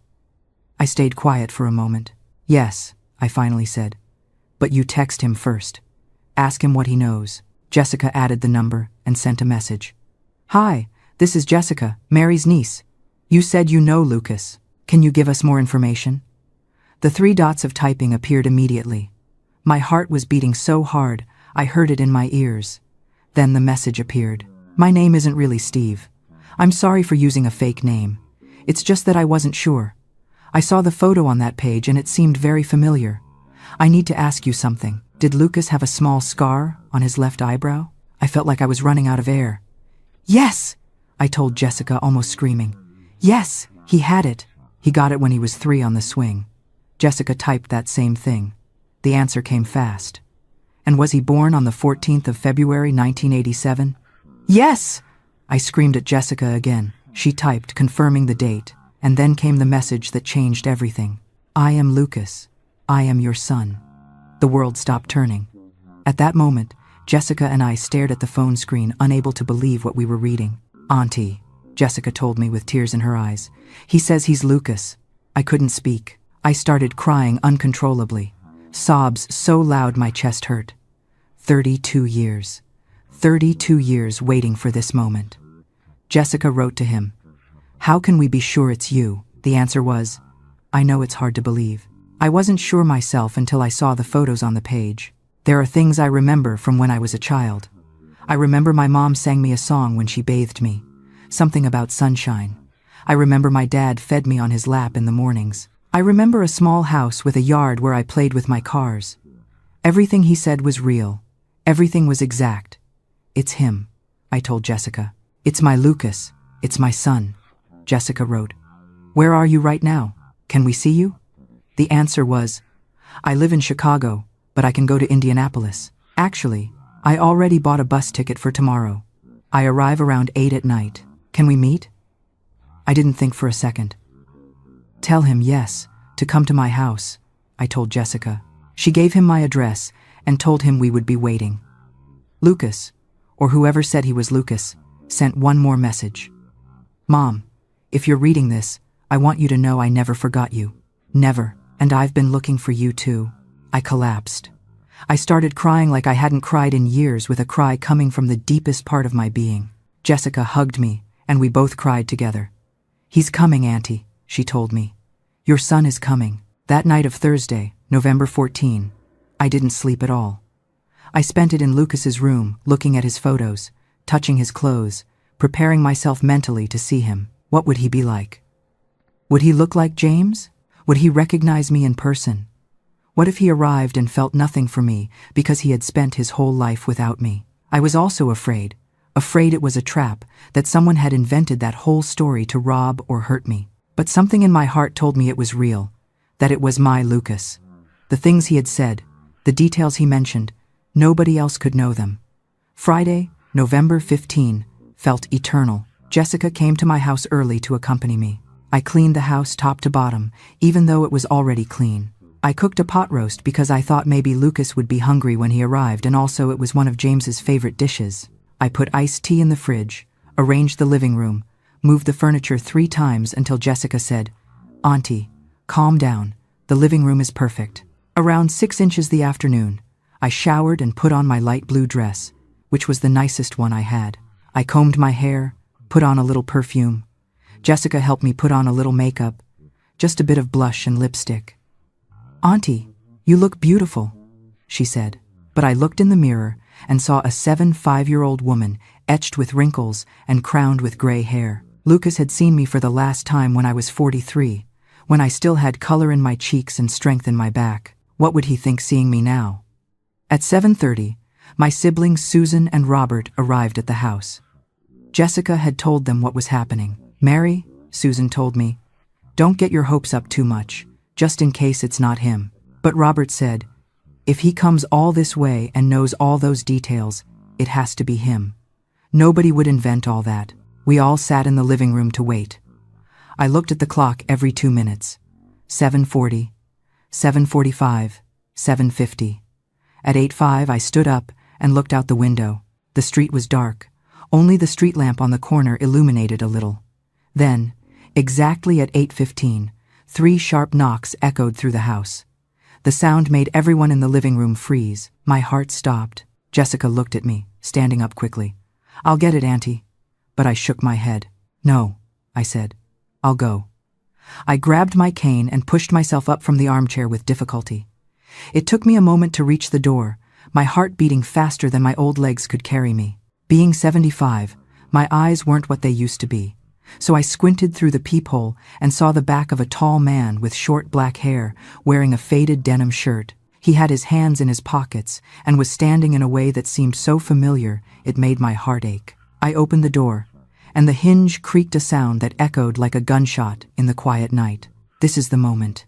I stayed quiet for a moment. "Yes," I finally said. "But you text him first. Ask him what he knows." Jessica added the number and sent a message. "Hi, this is Jessica, Mary's niece. You said you know Lucas. Can you give us more information?" The 3 dots of typing appeared immediately. My heart was beating so hard, I heard it in my ears. Then the message appeared. "My name isn't really Steve. I'm sorry for using a fake name. It's just that I wasn't sure. I saw the photo on that page and it seemed very familiar. I need to ask you something. Did Lucas have a small scar on his left eyebrow? I felt like I was running out of air. Yes, I told Jessica, almost screaming. Yes, he had it. He got it when he was 3 on the swing. Jessica typed that same thing. The answer came fast. And was he born on the 14th of February, 1987? Yes! I screamed at Jessica again. She typed, confirming the date, and then came the message that changed everything. I am Lucas. I am your son. The world stopped turning. At that moment, Jessica and I stared at the phone screen, unable to believe what we were reading. Auntie, Jessica told me with tears in her eyes. He says he's Lucas. I couldn't speak. I started crying uncontrollably. Sobs so loud my chest hurt. 32 years. 32 years waiting for this moment. Jessica wrote to him. How can we be sure it's you? The answer was, I know it's hard to believe. I wasn't sure myself until I saw the photos on the page. There are things I remember from when I was a child. I remember my mom sang me a song when she bathed me. Something about sunshine. I remember my dad fed me on his lap in the mornings. I remember a small house with a yard where I played with my cars. Everything he said was real. Everything was exact. It's him, I told Jessica. It's my Lucas. It's my son. Jessica wrote. Where are you right now? Can we see you? The answer was, I live in Chicago, but I can go to Indianapolis. Actually, I already bought a bus ticket for tomorrow. I arrive around 8 at night. Can we meet? I didn't think for a second. Tell him yes, to come to my house, I told Jessica. She gave him my address and told him we would be waiting. Lucas, or whoever said he was Lucas, sent one more message. Mom, if you're reading this, I want you to know I never forgot you. Never. And I've been looking for you too. I collapsed. I started crying like I hadn't cried in years, with a cry coming from the deepest part of my being. Jessica hugged me, and we both cried together. He's coming, Auntie, she told me. Your son is coming. That night of Thursday, November 14, I didn't sleep at all. I spent it in Lucas's room, looking at his photos, touching his clothes, preparing myself mentally to see him. What would he be like? Would he look like James? Would he recognize me in person? What if he arrived and felt nothing for me because he had spent his whole life without me? I was also afraid it was a trap, that someone had invented that whole story to rob or hurt me. But something in my heart told me it was real, that it was my Lucas. The things he had said, the details he mentioned, nobody else could know them. Friday, November 15, felt eternal. Jessica came to my house early to accompany me. I cleaned the house top to bottom, even though it was already clean. I cooked a pot roast because I thought maybe Lucas would be hungry when he arrived, and also it was one of James's favorite dishes. I put iced tea in the fridge, arranged the living room, moved the furniture 3 times until Jessica said, Auntie, calm down, the living room is perfect. Around 6 inches the afternoon, I showered and put on my light blue dress, which was the nicest one I had. I combed my hair, put on a little perfume. Jessica helped me put on a little makeup, just a bit of blush and lipstick. Auntie, you look beautiful, she said. But I looked in the mirror and saw a 5-year-old woman, etched with wrinkles and crowned with gray hair. Lucas had seen me for the last time when I was 43, when I still had color in my cheeks and strength in my back. What would he think seeing me now? At 7:30, my siblings Susan and Robert arrived at the house. Jessica had told them what was happening. Mary, Susan told me, don't get your hopes up too much, just in case it's not him. But Robert said, if he comes all this way and knows all those details, it has to be him. Nobody would invent all that. We all sat in the living room to wait. I looked at the clock every 2 minutes. 7:40, 7:45, 7:50. At 8:05 I stood up and looked out the window. The street was dark. Only the street lamp on the corner illuminated a little. Then, exactly at 8:15, 3 sharp knocks echoed through the house. The sound made everyone in the living room freeze. My heart stopped. Jessica looked at me, standing up quickly. I'll get it, Auntie. But I shook my head. No, I said. I'll go. I grabbed my cane and pushed myself up from the armchair with difficulty. It took me a moment to reach the door, my heart beating faster than my old legs could carry me. Being 75, My eyes weren't what they used to be. So I squinted through the peephole and saw the back of a tall man with short black hair, wearing a faded denim shirt. He had his hands in his pockets and was standing in a way that seemed so familiar it made my heart ache. I opened the door, and the hinge creaked a sound that echoed like a gunshot in the quiet night. This is the moment.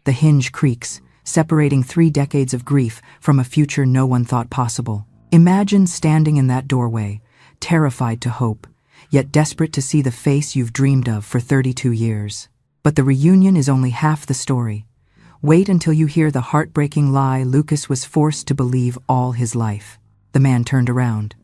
The hinge creaks, separating 3 decades of grief from a future no one thought possible. Imagine standing in that doorway, terrified to hope, yet desperate to see the face you've dreamed of for 32 years. But the reunion is only half the story. Wait until you hear the heartbreaking lie Lucas was forced to believe all his life. The man turned around.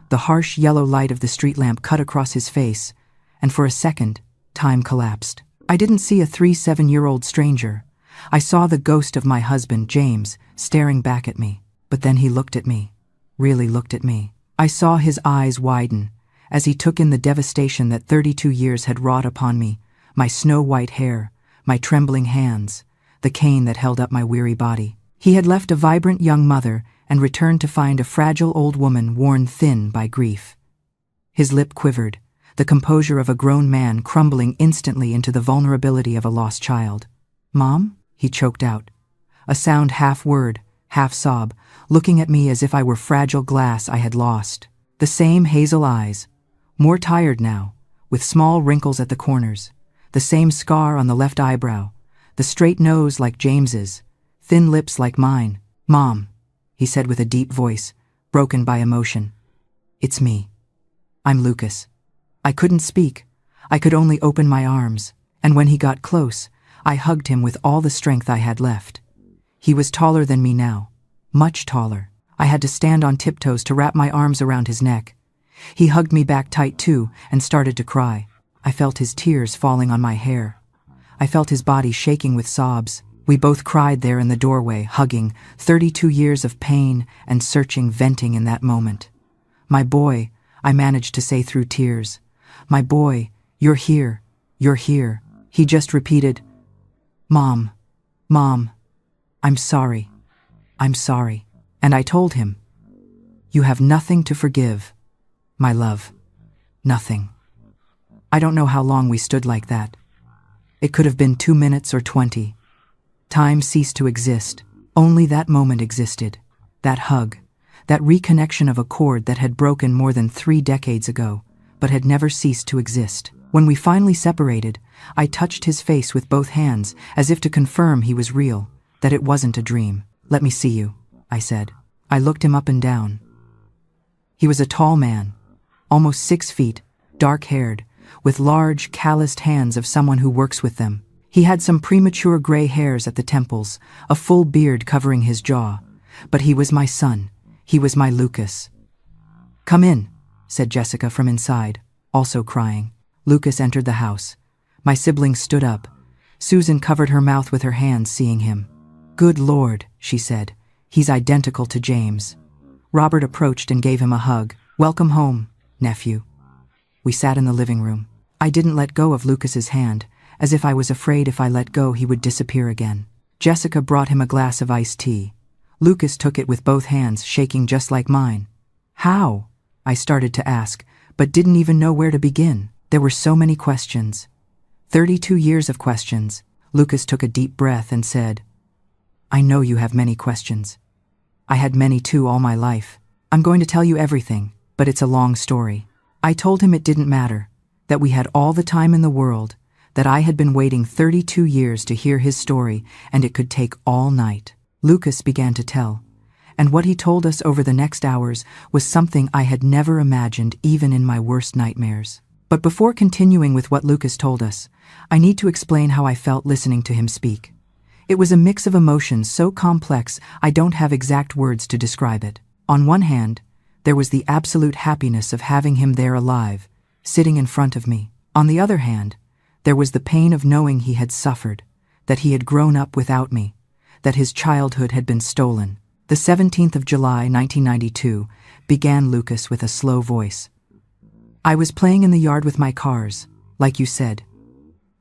The harsh yellow light of the street lamp cut across his face, and for a second, time collapsed. I didn't see a 7-year-old stranger. I saw the ghost of my husband, James, staring back at me. But then he looked at me. Really looked at me. I saw his eyes widen as he took in the devastation that 32 years had wrought upon me, my snow-white hair, my trembling hands, the cane that held up my weary body. He had left a vibrant young mother and returned to find a fragile old woman worn thin by grief. His lip quivered, the composure of a grown man crumbling instantly into the vulnerability of a lost child. "Mom?" he choked out, a sound half word, half sob, looking at me as if I were fragile glass I had lost. The same hazel eyes, more tired now, with small wrinkles at the corners, the same scar on the left eyebrow, the straight nose like James's, thin lips like mine. "Mom," he said with a deep voice, broken by emotion. "It's me. I'm Lucas." I couldn't speak. I could only open my arms, and when he got close, I hugged him with all the strength I had left. He was taller than me now, much taller. I had to stand on tiptoes to wrap my arms around his neck. He hugged me back tight too and started to cry. I felt his tears falling on my hair. I felt his body shaking with sobs. We both cried there in the doorway, hugging, 32 years of pain and searching, venting in that moment. "My boy," I managed to say through tears. "My boy, you're here, you're here." He just repeated, "Mom, Mom, I'm sorry, I'm sorry." And I told him, "You have nothing to forgive, my love, nothing." I don't know how long we stood like that. It could have been 2 minutes or 20. Time ceased to exist. Only that moment existed. That hug, that reconnection of a cord that had broken more than 3 decades ago, but had never ceased to exist. When we finally separated, I touched his face with both hands, as if to confirm he was real, that it wasn't a dream. "Let me see you," I said. I looked him up and down. He was a tall man, almost 6 feet, dark-haired, with large, calloused hands of someone who works with them. He had some premature gray hairs at the temples, a full beard covering his jaw. But he was my son. He was my Lucas. "Come in," said Jessica from inside, also crying. Lucas entered the house. My siblings stood up. Susan covered her mouth with her hands, seeing him. "Good Lord," she said. "He's identical to James." Robert approached and gave him a hug. "Welcome home, nephew." We sat in the living room. I didn't let go of Lucas's hand, as if I was afraid if I let go he would disappear again. Jessica brought him a glass of iced tea. Lucas took it with both hands, shaking just like mine. "How?" I started to ask, but didn't even know where to begin. There were so many questions. 32 years of questions. Lucas took a deep breath and said, "I know you have many questions. I had many too all my life. I'm going to tell you everything, but it's a long story." I told him it didn't matter, that we had all the time in the world, that I had been waiting 32 years to hear his story, and it could take all night. Lucas began to tell, and what he told us over the next hours was something I had never imagined even in my worst nightmares. But before continuing with what Lucas told us, I need to explain how I felt listening to him speak. It was a mix of emotions so complex I don't have exact words to describe it. On one hand, there was the absolute happiness of having him there alive, sitting in front of me. On the other hand, there was the pain of knowing he had suffered, that he had grown up without me, that his childhood had been stolen. The 17th of July, 1992, began Lucas with a slow voice. "I was playing in the yard with my cars, like you said.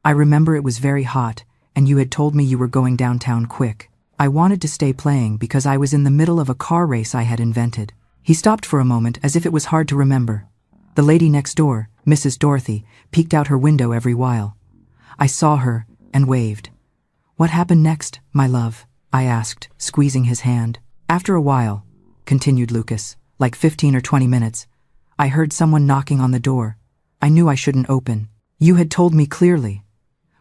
I remember it was very hot, and you had told me you were going downtown quick. I wanted to stay playing because I was in the middle of a car race I had invented." He stopped for a moment as if it was hard to remember. The lady next door, Mrs. Dorothy, peeked out her window every while. I saw her and waved. "What happened next, my love?" I asked, squeezing his hand. "After a while," continued Lucas, "like 15 or 20 minutes, I heard someone knocking on the door. I knew I shouldn't open. You had told me clearly.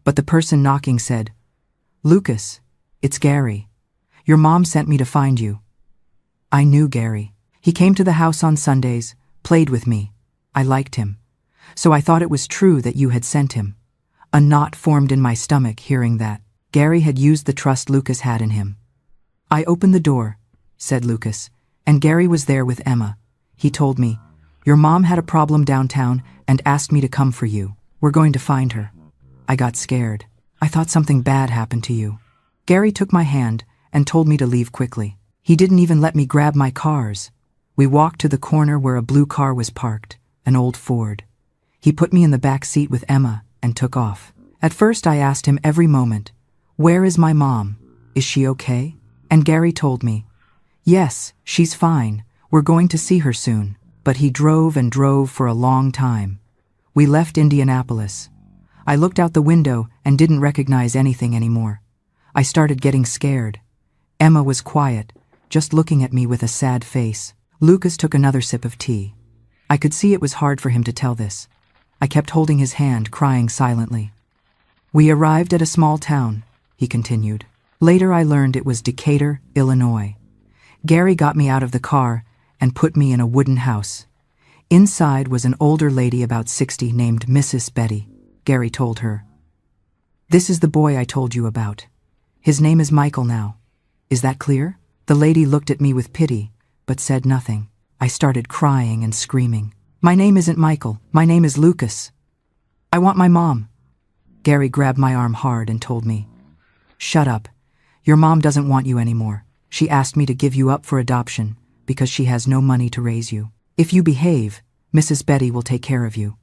But the person knocking said, 'Lucas, it's Gary. Your mom sent me to find you.' I knew Gary. He came to the house on Sundays, played with me. I liked him. So I thought it was true that you had sent him." A knot formed in my stomach hearing that. Gary had used the trust Lucas had in him. "I opened the door," said Lucas, "and Gary was there with Emma. He told me, 'Your mom had a problem downtown and asked me to come for you. We're going to find her.' I got scared. I thought something bad happened to you." Gary took my hand and told me to leave quickly. He didn't even let me grab my cars. We walked to the corner where a blue car was parked, an old Ford. He put me in the back seat with Emma and took off. At first I asked him every moment, "Where is my mom? Is she okay?" And Gary told me, "Yes, she's fine. We're going to see her soon." But he drove and drove for a long time. We left Indianapolis. I looked out the window and didn't recognize anything anymore. I started getting scared. Emma was quiet, just looking at me with a sad face. Lucas took another sip of tea. I could see it was hard for him to tell this. I kept holding his hand, crying silently. "We arrived at a small town," he continued. "Later I learned it was Decatur, Illinois. Gary got me out of the car and put me in a wooden house. Inside was an older lady about 60 named Mrs. Betty," Gary told her. "This is the boy I told you about. His name is Michael now. Is that clear?" The lady looked at me with pity, but said nothing. I started crying and screaming. "My name isn't Michael. My name is Lucas. I want my mom." Gary grabbed my arm hard and told me, "Shut up. Your mom doesn't want you anymore. She asked me to give you up for adoption because she has no money to raise you. If you behave, Mrs. Betty will take care of you.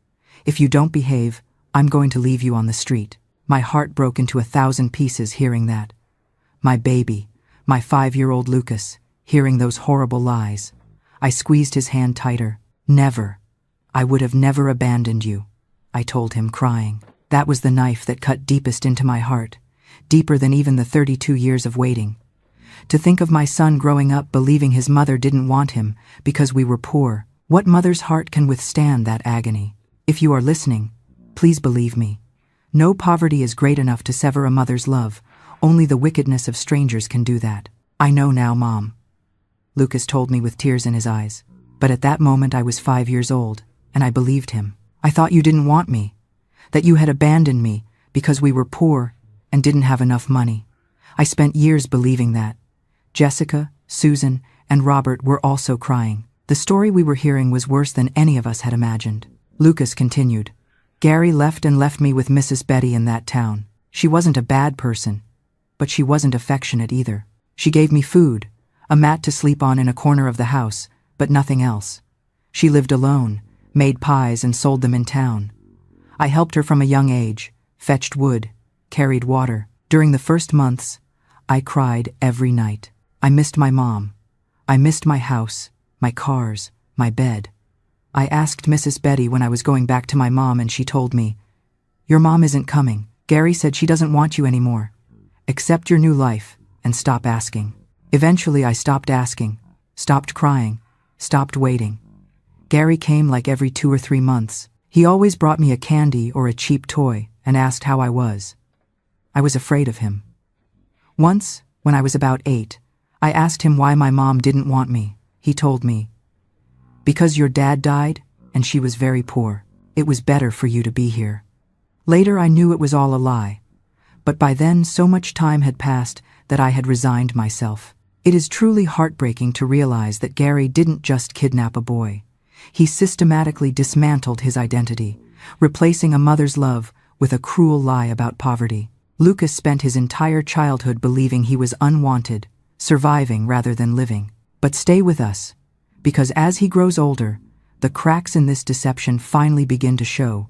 If you don't behave, I'm going to leave you on the street." My heart broke into 1,000 pieces hearing that. My baby, my 5-year-old Lucas, hearing those horrible lies. I squeezed his hand tighter. "Never. I would have never abandoned you," I told him, crying. That was the knife that cut deepest into my heart, deeper than even the 32 years of waiting. To think of my son growing up believing his mother didn't want him because we were poor. What mother's heart can withstand that agony? If you are listening, please believe me. No poverty is great enough to sever a mother's love. Only the wickedness of strangers can do that. "I know now, Mom," Lucas told me with tears in his eyes. But at that moment I was 5 years old, and I believed him. "I thought you didn't want me, that you had abandoned me because we were poor and didn't have enough money. I spent years believing that." Jessica, Susan, and Robert were also crying. The story we were hearing was worse than any of us had imagined. Lucas continued, "Gary left me with Mrs. Betty in that town. She wasn't a bad person, but she wasn't affectionate either. She gave me food, a mat to sleep on in a corner of the house, but nothing else. She lived alone, made pies and sold them in town. I helped her from a young age, fetched wood, carried water. During the first months, I cried every night. I missed my mom. I missed my house, my cars, my bed. I asked Mrs. Betty when I was going back to my mom and she told me, 'Your mom isn't coming. Gary said she doesn't want you anymore. Accept your new life and stop asking.' Eventually I stopped asking, stopped crying, stopped waiting. Gary came like every 2 or 3 months. He always brought me a candy or a cheap toy and asked how I was. I was afraid of him. Once, when I was about 8, I asked him why my mom didn't want me. He told me, 'Because your dad died and she was very poor. It was better for you to be here.' Later I knew it was all a lie, but by then so much time had passed that I had resigned myself. It is truly heartbreaking to realize that Gary didn't just kidnap a boy. He systematically dismantled his identity, replacing a mother's love with a cruel lie about poverty. Lucas spent his entire childhood believing he was unwanted, surviving rather than living. But stay with us, because as he grows older, the cracks in this deception finally begin to show,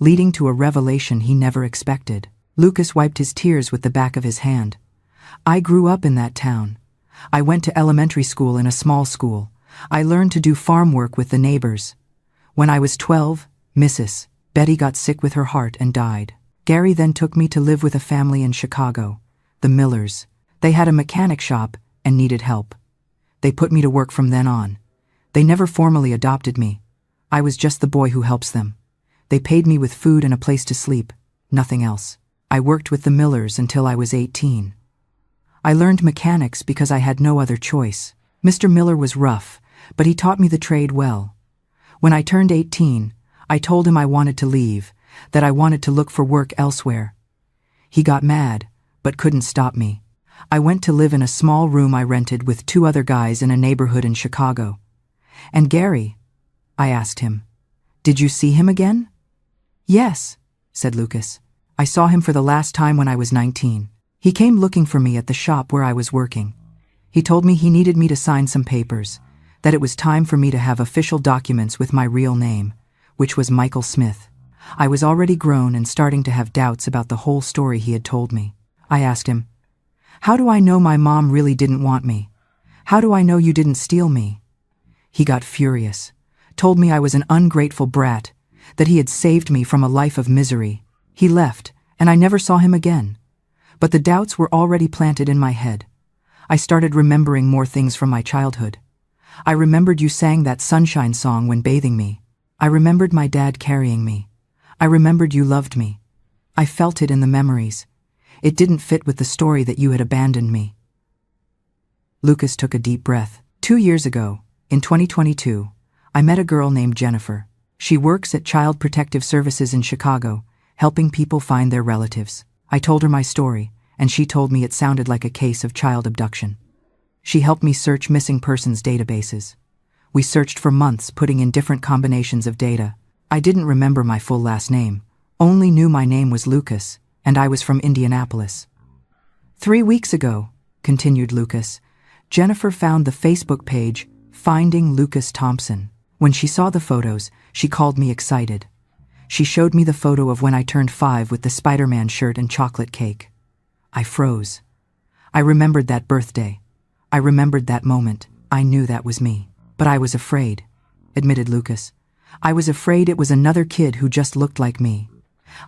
leading to a revelation he never expected. Lucas wiped his tears with the back of his hand. "I grew up in that town. I went to elementary school in a small school. I learned to do farm work with the neighbors. When I was 12, Mrs. Betty got sick with her heart and died. Gary then took me to live with a family in Chicago, the Millers. They had a mechanic shop and needed help. They put me to work from then on. They never formally adopted me. I was just the boy who helps them. They paid me with food and a place to sleep, nothing else. I worked with the Millers until I was 18. I learned mechanics because I had no other choice. Mr. Miller was rough, but he taught me the trade well. When I turned 18, I told him I wanted to leave, that I wanted to look for work elsewhere. He got mad, but couldn't stop me. I went to live in a small room I rented with 2 other guys in a neighborhood in Chicago. And Gary? I asked him. Did you see him again? Yes, said Lucas. I saw him for the last time when I was 19. He came looking for me at the shop where I was working. He told me he needed me to sign some papers, that it was time for me to have official documents with my real name, which was Michael Smith. I was already grown and starting to have doubts about the whole story he had told me. I asked him, "How do I know my mom really didn't want me? How do I know you didn't steal me?" He got furious, told me I was an ungrateful brat, that he had saved me from a life of misery. He left, and I never saw him again. But the doubts were already planted in my head. I started remembering more things from my childhood. I remembered you sang that sunshine song when bathing me. I remembered my dad carrying me. I remembered you loved me. I felt it in the memories. It didn't fit with the story that you had abandoned me. Lucas took a deep breath. 2 years ago, in 2022, I met a girl named Jennifer. She works at Child Protective Services in Chicago, helping people find their relatives. I told her my story, and she told me it sounded like a case of child abduction. She helped me search missing persons databases. We searched for months, putting in different combinations of data. I didn't remember my full last name, only knew my name was Lucas, and I was from Indianapolis. 3 weeks ago, continued Lucas, Jennifer found the Facebook page, Finding Lucas Thompson. When she saw the photos, she called me excited. She showed me the photo of when I turned 5 with the Spider-Man shirt and chocolate cake. I froze. I remembered that birthday. I remembered that moment. I knew that was me. But I was afraid, admitted Lucas. I was afraid it was another kid who just looked like me.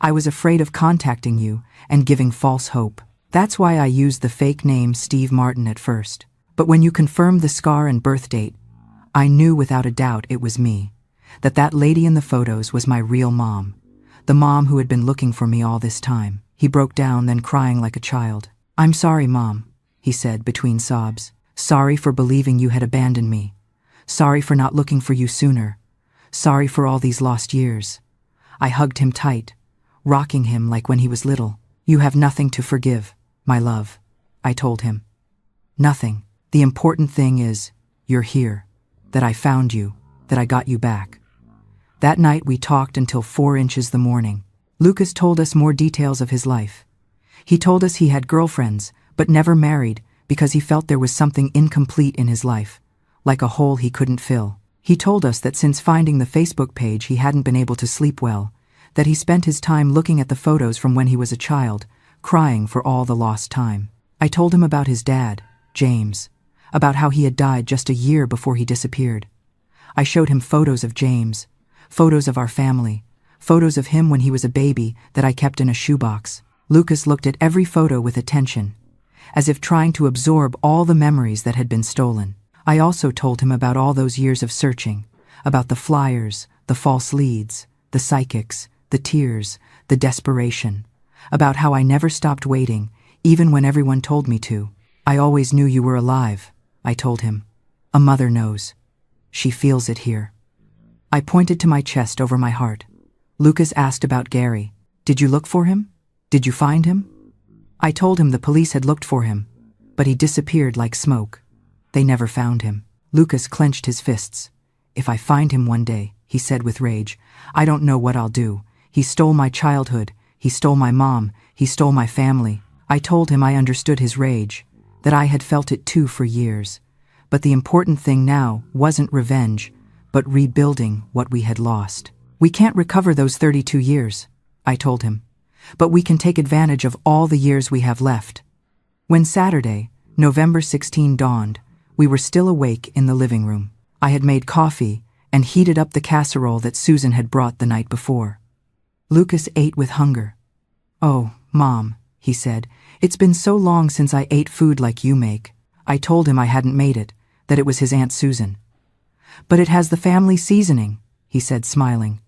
I was afraid of contacting you and giving false hope. That's why I used the fake name Steve Martin at first. But when you confirmed the scar and birth date, I knew without a doubt it was me. That lady in the photos was my real mom. The mom who had been looking for me all this time. He broke down, then crying like a child. "I'm sorry, Mom," he said between sobs. "Sorry for believing you had abandoned me. Sorry for not looking for you sooner. Sorry for all these lost years." I hugged him tight, rocking him like when he was little. "You have nothing to forgive, my love," I told him. "Nothing. The important thing is, you're here, that I found you, that I got you back." That night we talked until 4 inches the morning. Lucas told us more details of his life. He told us he had girlfriends, but never married because he felt there was something incomplete in his life, like a hole he couldn't fill. He told us that since finding the Facebook page he hadn't been able to sleep well, that he spent his time looking at the photos from when he was a child, crying for all the lost time. I told him about his dad, James, about how he had died just a year before he disappeared. I showed him photos of James, photos of our family, photos of him when he was a baby that I kept in a shoebox. Lucas looked at every photo with attention, as if trying to absorb all the memories that had been stolen. I also told him about all those years of searching, about the flyers, the false leads, the psychics, the tears, the desperation, about how I never stopped waiting, even when everyone told me to. "I always knew you were alive," I told him. "A mother knows. She feels it here." I pointed to my chest over my heart. Lucas asked about Gary. "Did you look for him? Did you find him?" I told him the police had looked for him, but he disappeared like smoke. They never found him. Lucas clenched his fists. "If I find him one day," he said with rage, "I don't know what I'll do. He stole my childhood. He stole my mom. He stole my family." I told him I understood his rage, that I had felt it too for years. But the important thing now wasn't revenge, but rebuilding what we had lost. "We can't recover those 32 years, I told him, "but we can take advantage of all the years we have left." When Saturday, November 16 dawned, we were still awake in the living room. I had made coffee, and heated up the casserole that Susan had brought the night before. Lucas ate with hunger. "Oh, Mom," he said, "it's been so long since I ate food like you make." I told him I hadn't made it, that it was his Aunt Susan. "But it has the family seasoning," he said, smiling.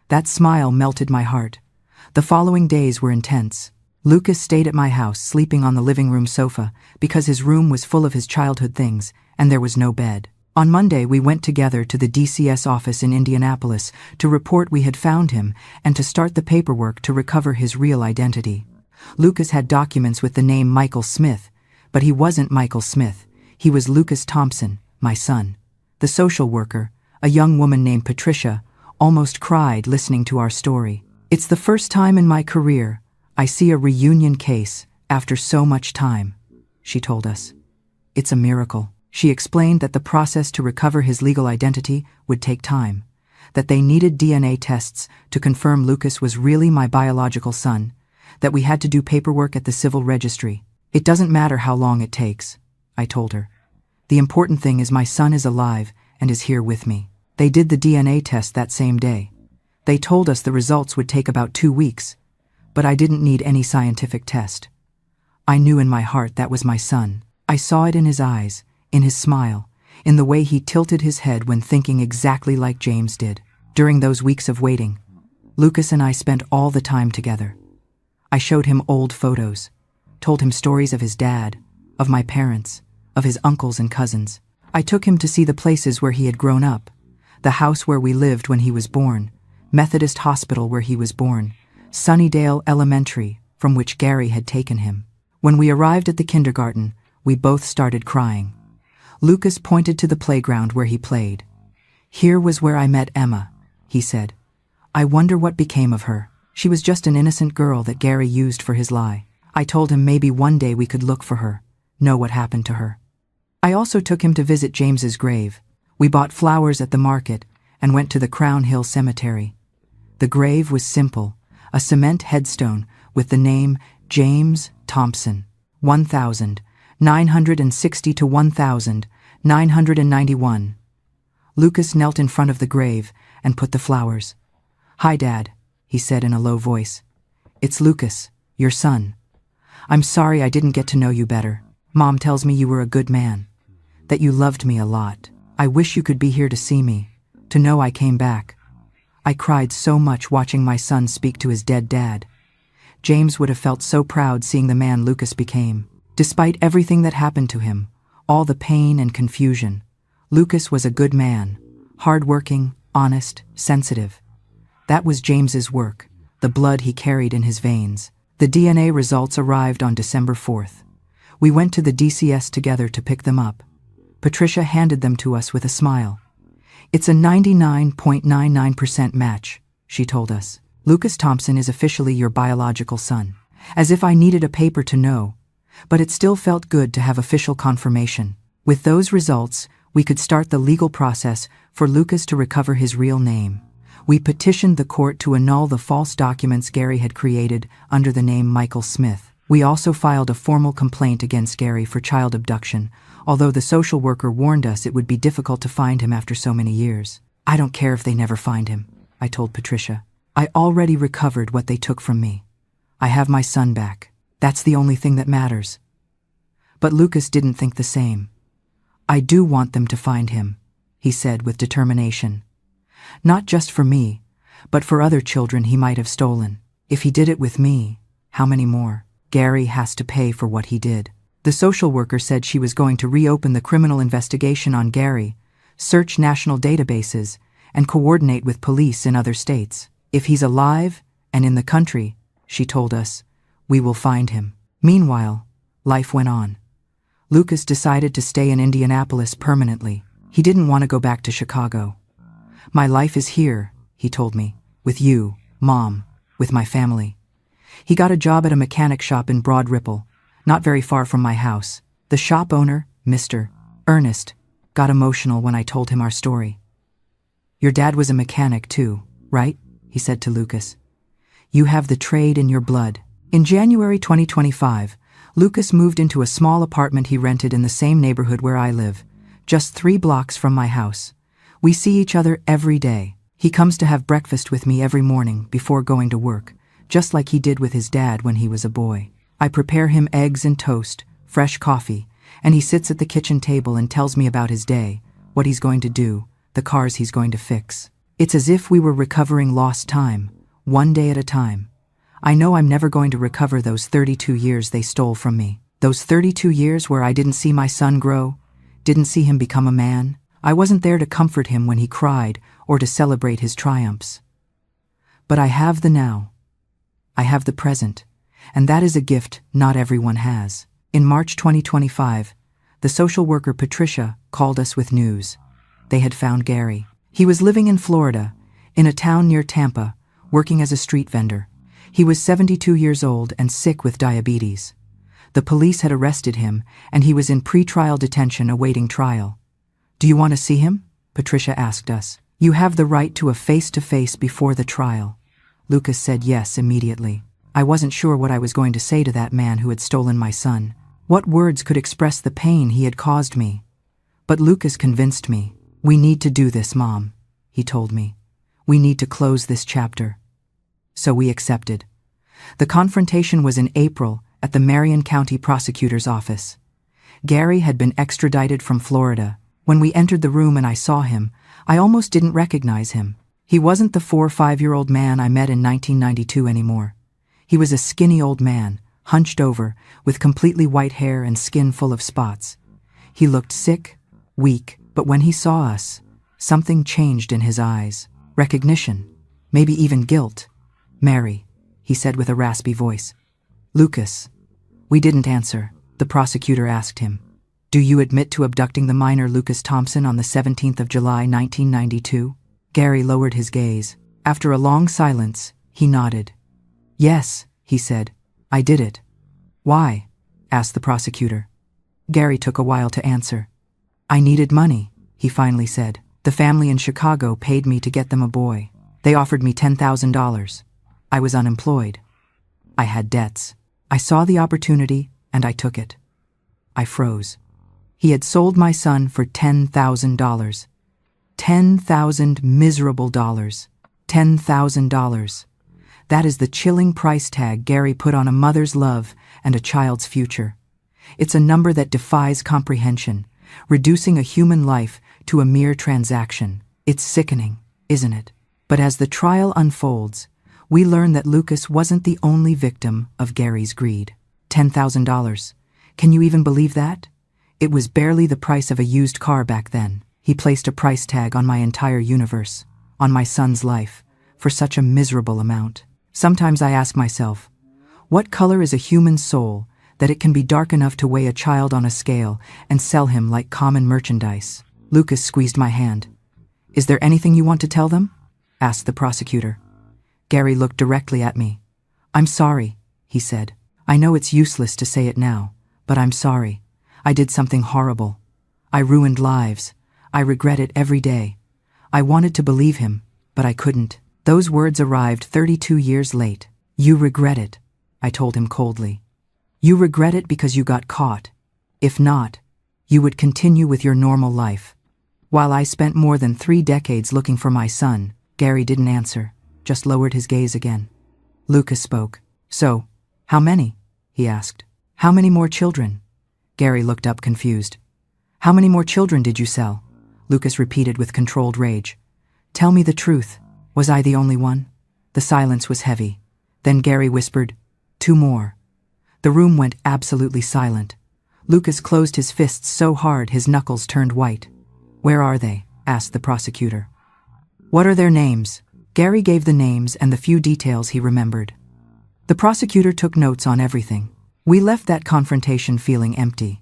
That smile melted my heart. The following days were intense. Lucas stayed at my house, sleeping on the living room sofa, because his room was full of his childhood things, and there was no bed. On Monday, we went together to the DCS office in Indianapolis to report we had found him and to start the paperwork to recover his real identity. Lucas had documents with the name Michael Smith, but he wasn't Michael Smith. He was Lucas Thompson, my son. The social worker, a young woman named Patricia, almost cried listening to our story. "It's the first time in my career I see a reunion case after so much time," she told us. "It's a miracle." She explained that the process to recover his legal identity would take time, that they needed DNA tests to confirm Lucas was really my biological son, that we had to do paperwork at the civil registry. "It doesn't matter how long it takes," I told her. "The important thing is my son is alive and is here with me." They did the DNA test that same day. They told us the results would take about 2 weeks, but I didn't need any scientific test. I knew in my heart that was my son. I saw it in his eyes, in his smile, in the way he tilted his head when thinking exactly like James did. During those weeks of waiting, Lucas and I spent all the time together. I showed him old photos, told him stories of his dad, of my parents, of his uncles and cousins. I took him to see the places where he had grown up, the house where we lived when he was born, Methodist Hospital where he was born, Sunnydale Elementary, from which Gary had taken him. When we arrived at the kindergarten, we both started crying. Lucas pointed to the playground where he played. "Here was where I met Emma," he said. "I wonder what became of her. She was just an innocent girl that Gary used for his lie." I told him maybe one day we could look for her, know what happened to her. I also took him to visit James's grave. We bought flowers at the market and went to the Crown Hill Cemetery. The grave was simple, a cement headstone with the name James Thompson, 1960 to 1991. Lucas knelt in front of the grave and put the flowers. "Hi, Dad," he said in a low voice. "It's Lucas, your son. I'm sorry I didn't get to know you better. Mom tells me you were a good man, that you loved me a lot. I wish you could be here to see me, to know I came back." I cried so much watching my son speak to his dead dad. James would have felt so proud seeing the man Lucas became. Despite everything that happened to him, all the pain and confusion, Lucas was a good man, hardworking, honest, sensitive. That was James's work, the blood he carried in his veins. The DNA results arrived on December 4th. We went to the DCS together to pick them up. Patricia handed them to us with a smile. "It's a 99.99% match," she told us. "Lucas Thompson is officially your biological son." As if I needed a paper to know, but it still felt good to have official confirmation. With those results, we could start the legal process for Lucas to recover his real name. We petitioned the court to annul the false documents Gary had created under the name Michael Smith. We also filed a formal complaint against Gary for child abduction, although the social worker warned us it would be difficult to find him after so many years. "I don't care if they never find him," I told Patricia. "I already recovered what they took from me. I have my son back. That's the only thing that matters." But Lucas didn't think the same. "I do want them to find him," he said with determination. "Not just for me, but for other children he might have stolen. If he did it with me, how many more? Gary has to pay for what he did." The social worker said she was going to reopen the criminal investigation on Gary, search national databases, and coordinate with police in other states. "If he's alive and in the country," she told us, "we will find him." Meanwhile, life went on. Lucas decided to stay in Indianapolis permanently. He didn't want to go back to Chicago. "My life is here," he told me, "with you, Mom, with my family." He got a job at a mechanic shop in Broad Ripple, not very far from my house. The shop owner, Mr. Ernest, got emotional when I told him our story. "Your dad was a mechanic too, right?" he said to Lucas. "You have the trade in your blood." In January 2025, Lucas moved into a small apartment he rented in the same neighborhood where I live, just 3 blocks from my house. We see each other every day. He comes to have breakfast with me every morning before going to work, just like he did with his dad when he was a boy. I prepare him eggs and toast, fresh coffee, and he sits at the kitchen table and tells me about his day, what he's going to do, the cars he's going to fix. It's as if we were recovering lost time, one day at a time. I know I'm never going to recover those 32 years they stole from me. Those 32 years where I didn't see my son grow, didn't see him become a man. I wasn't there to comfort him when he cried or to celebrate his triumphs. But I have the now. I have the present, and that is a gift not everyone has. In March 2025, the social worker Patricia called us with news. They had found Gary. He was living in Florida, in a town near Tampa, working as a street vendor. He was 72 years old and sick with diabetes. The police had arrested him, and he was in pre-trial detention awaiting trial. "Do you want to see him?" Patricia asked us. "You have the right to a face-to-face before the trial." Lucas said yes immediately. I wasn't sure what I was going to say to that man who had stolen my son. What words could express the pain he had caused me? But Lucas convinced me. "We need to do this, Mom," he told me. "We need to close this chapter." So we accepted. The confrontation was in April at the Marion County Prosecutor's Office. Gary had been extradited from Florida. When we entered the room and I saw him, I almost didn't recognize him. He wasn't the 4 or 5-year-old man I met in 1992 anymore. He was a skinny old man, hunched over, with completely white hair and skin full of spots. He looked sick, weak, but when he saw us, something changed in his eyes. Recognition, maybe even guilt. "Mary," he said with a raspy voice. "Lucas." We didn't answer. The prosecutor asked him, "Do you admit to abducting the minor Lucas Thompson on the 17th of July, 1992? Gary lowered his gaze. After a long silence, he nodded. "Yes," he said, "I did it." "Why?" asked the prosecutor. Gary took a while to answer. "I needed money," he finally said. "The family in Chicago paid me to get them a boy. They offered me $10,000. I was unemployed. I had debts. I saw the opportunity, and I took it." I froze. He had sold my son for $10,000. 10,000 miserable dollars. $10,000. That is the chilling price tag Gary put on a mother's love and a child's future. It's a number that defies comprehension, reducing a human life to a mere transaction. It's sickening, isn't it? But as the trial unfolds, we learn that Lucas wasn't the only victim of Gary's greed. $10,000. Can you even believe that? It was barely the price of a used car back then. He placed a price tag on my entire universe, on my son's life, for such a miserable amount. Sometimes I ask myself, what color is a human soul that it can be dark enough to weigh a child on a scale and sell him like common merchandise? Lucas squeezed my hand. "Is there anything you want to tell them?" asked the prosecutor. Gary looked directly at me. "I'm sorry," he said. "I know it's useless to say it now, but I'm sorry. I did something horrible. I ruined lives. I regret it every day. I wanted to believe him, but I couldn't." Those words arrived 32 years late. "You regret it," I told him coldly. "You regret it because you got caught. If not, you would continue with your normal life." While I spent more than 3 decades looking for my son, Gary didn't answer, just lowered his gaze again. Lucas spoke. "So, how many?" he asked. "How many more children?" Gary looked up confused. "How many more children did you sell?" Lucas repeated with controlled rage. "Tell me the truth. Was I the only one?" The silence was heavy. Then Gary whispered, "2 more." The room went absolutely silent. Lucas closed his fists so hard his knuckles turned white. "Where are they?" asked the prosecutor. "What are their names?" Gary gave the names and the few details he remembered. The prosecutor took notes on everything. We left that confrontation feeling empty.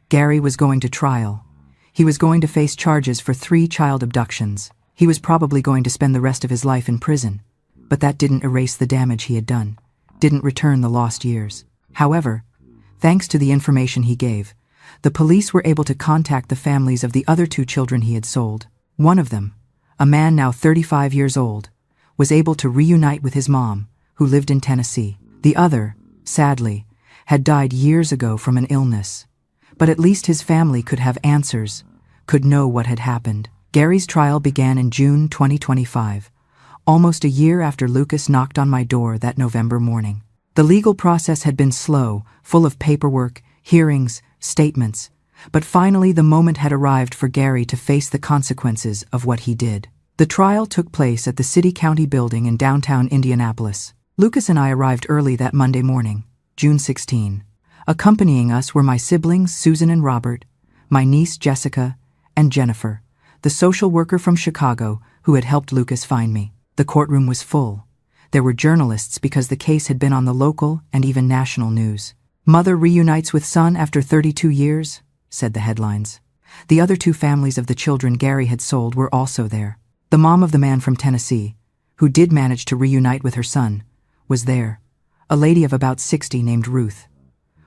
Gary was going to trial. He was going to face charges for 3 child abductions. He was probably going to spend the rest of his life in prison. But that didn't erase the damage he had done, didn't return the lost years. However, thanks to the information he gave, the police were able to contact the families of the other 2 children he had sold. One of them, a man now 35 years old, was able to reunite with his mom, who lived in Tennessee. The other, sadly, had died years ago from an illness. But at least his family could have answers, could know what had happened. Gary's trial began in June 2025, almost a year after Lucas knocked on my door that November morning. The legal process had been slow, full of paperwork, hearings, statements, but finally the moment had arrived for Gary to face the consequences of what he did. The trial took place at the City County Building in downtown Indianapolis. Lucas and I arrived early that Monday morning, June 16. Accompanying us were my siblings Susan and Robert, my niece Jessica, and Jennifer, the social worker from Chicago who had helped Lucas find me. The courtroom was full. There were journalists because the case had been on the local and even national news. "Mother reunites with son after 32 years, said the headlines. The other two families of the children Gary had sold were also there. The mom of the man from Tennessee, who did manage to reunite with her son, was there, a lady of about 60 named Ruth.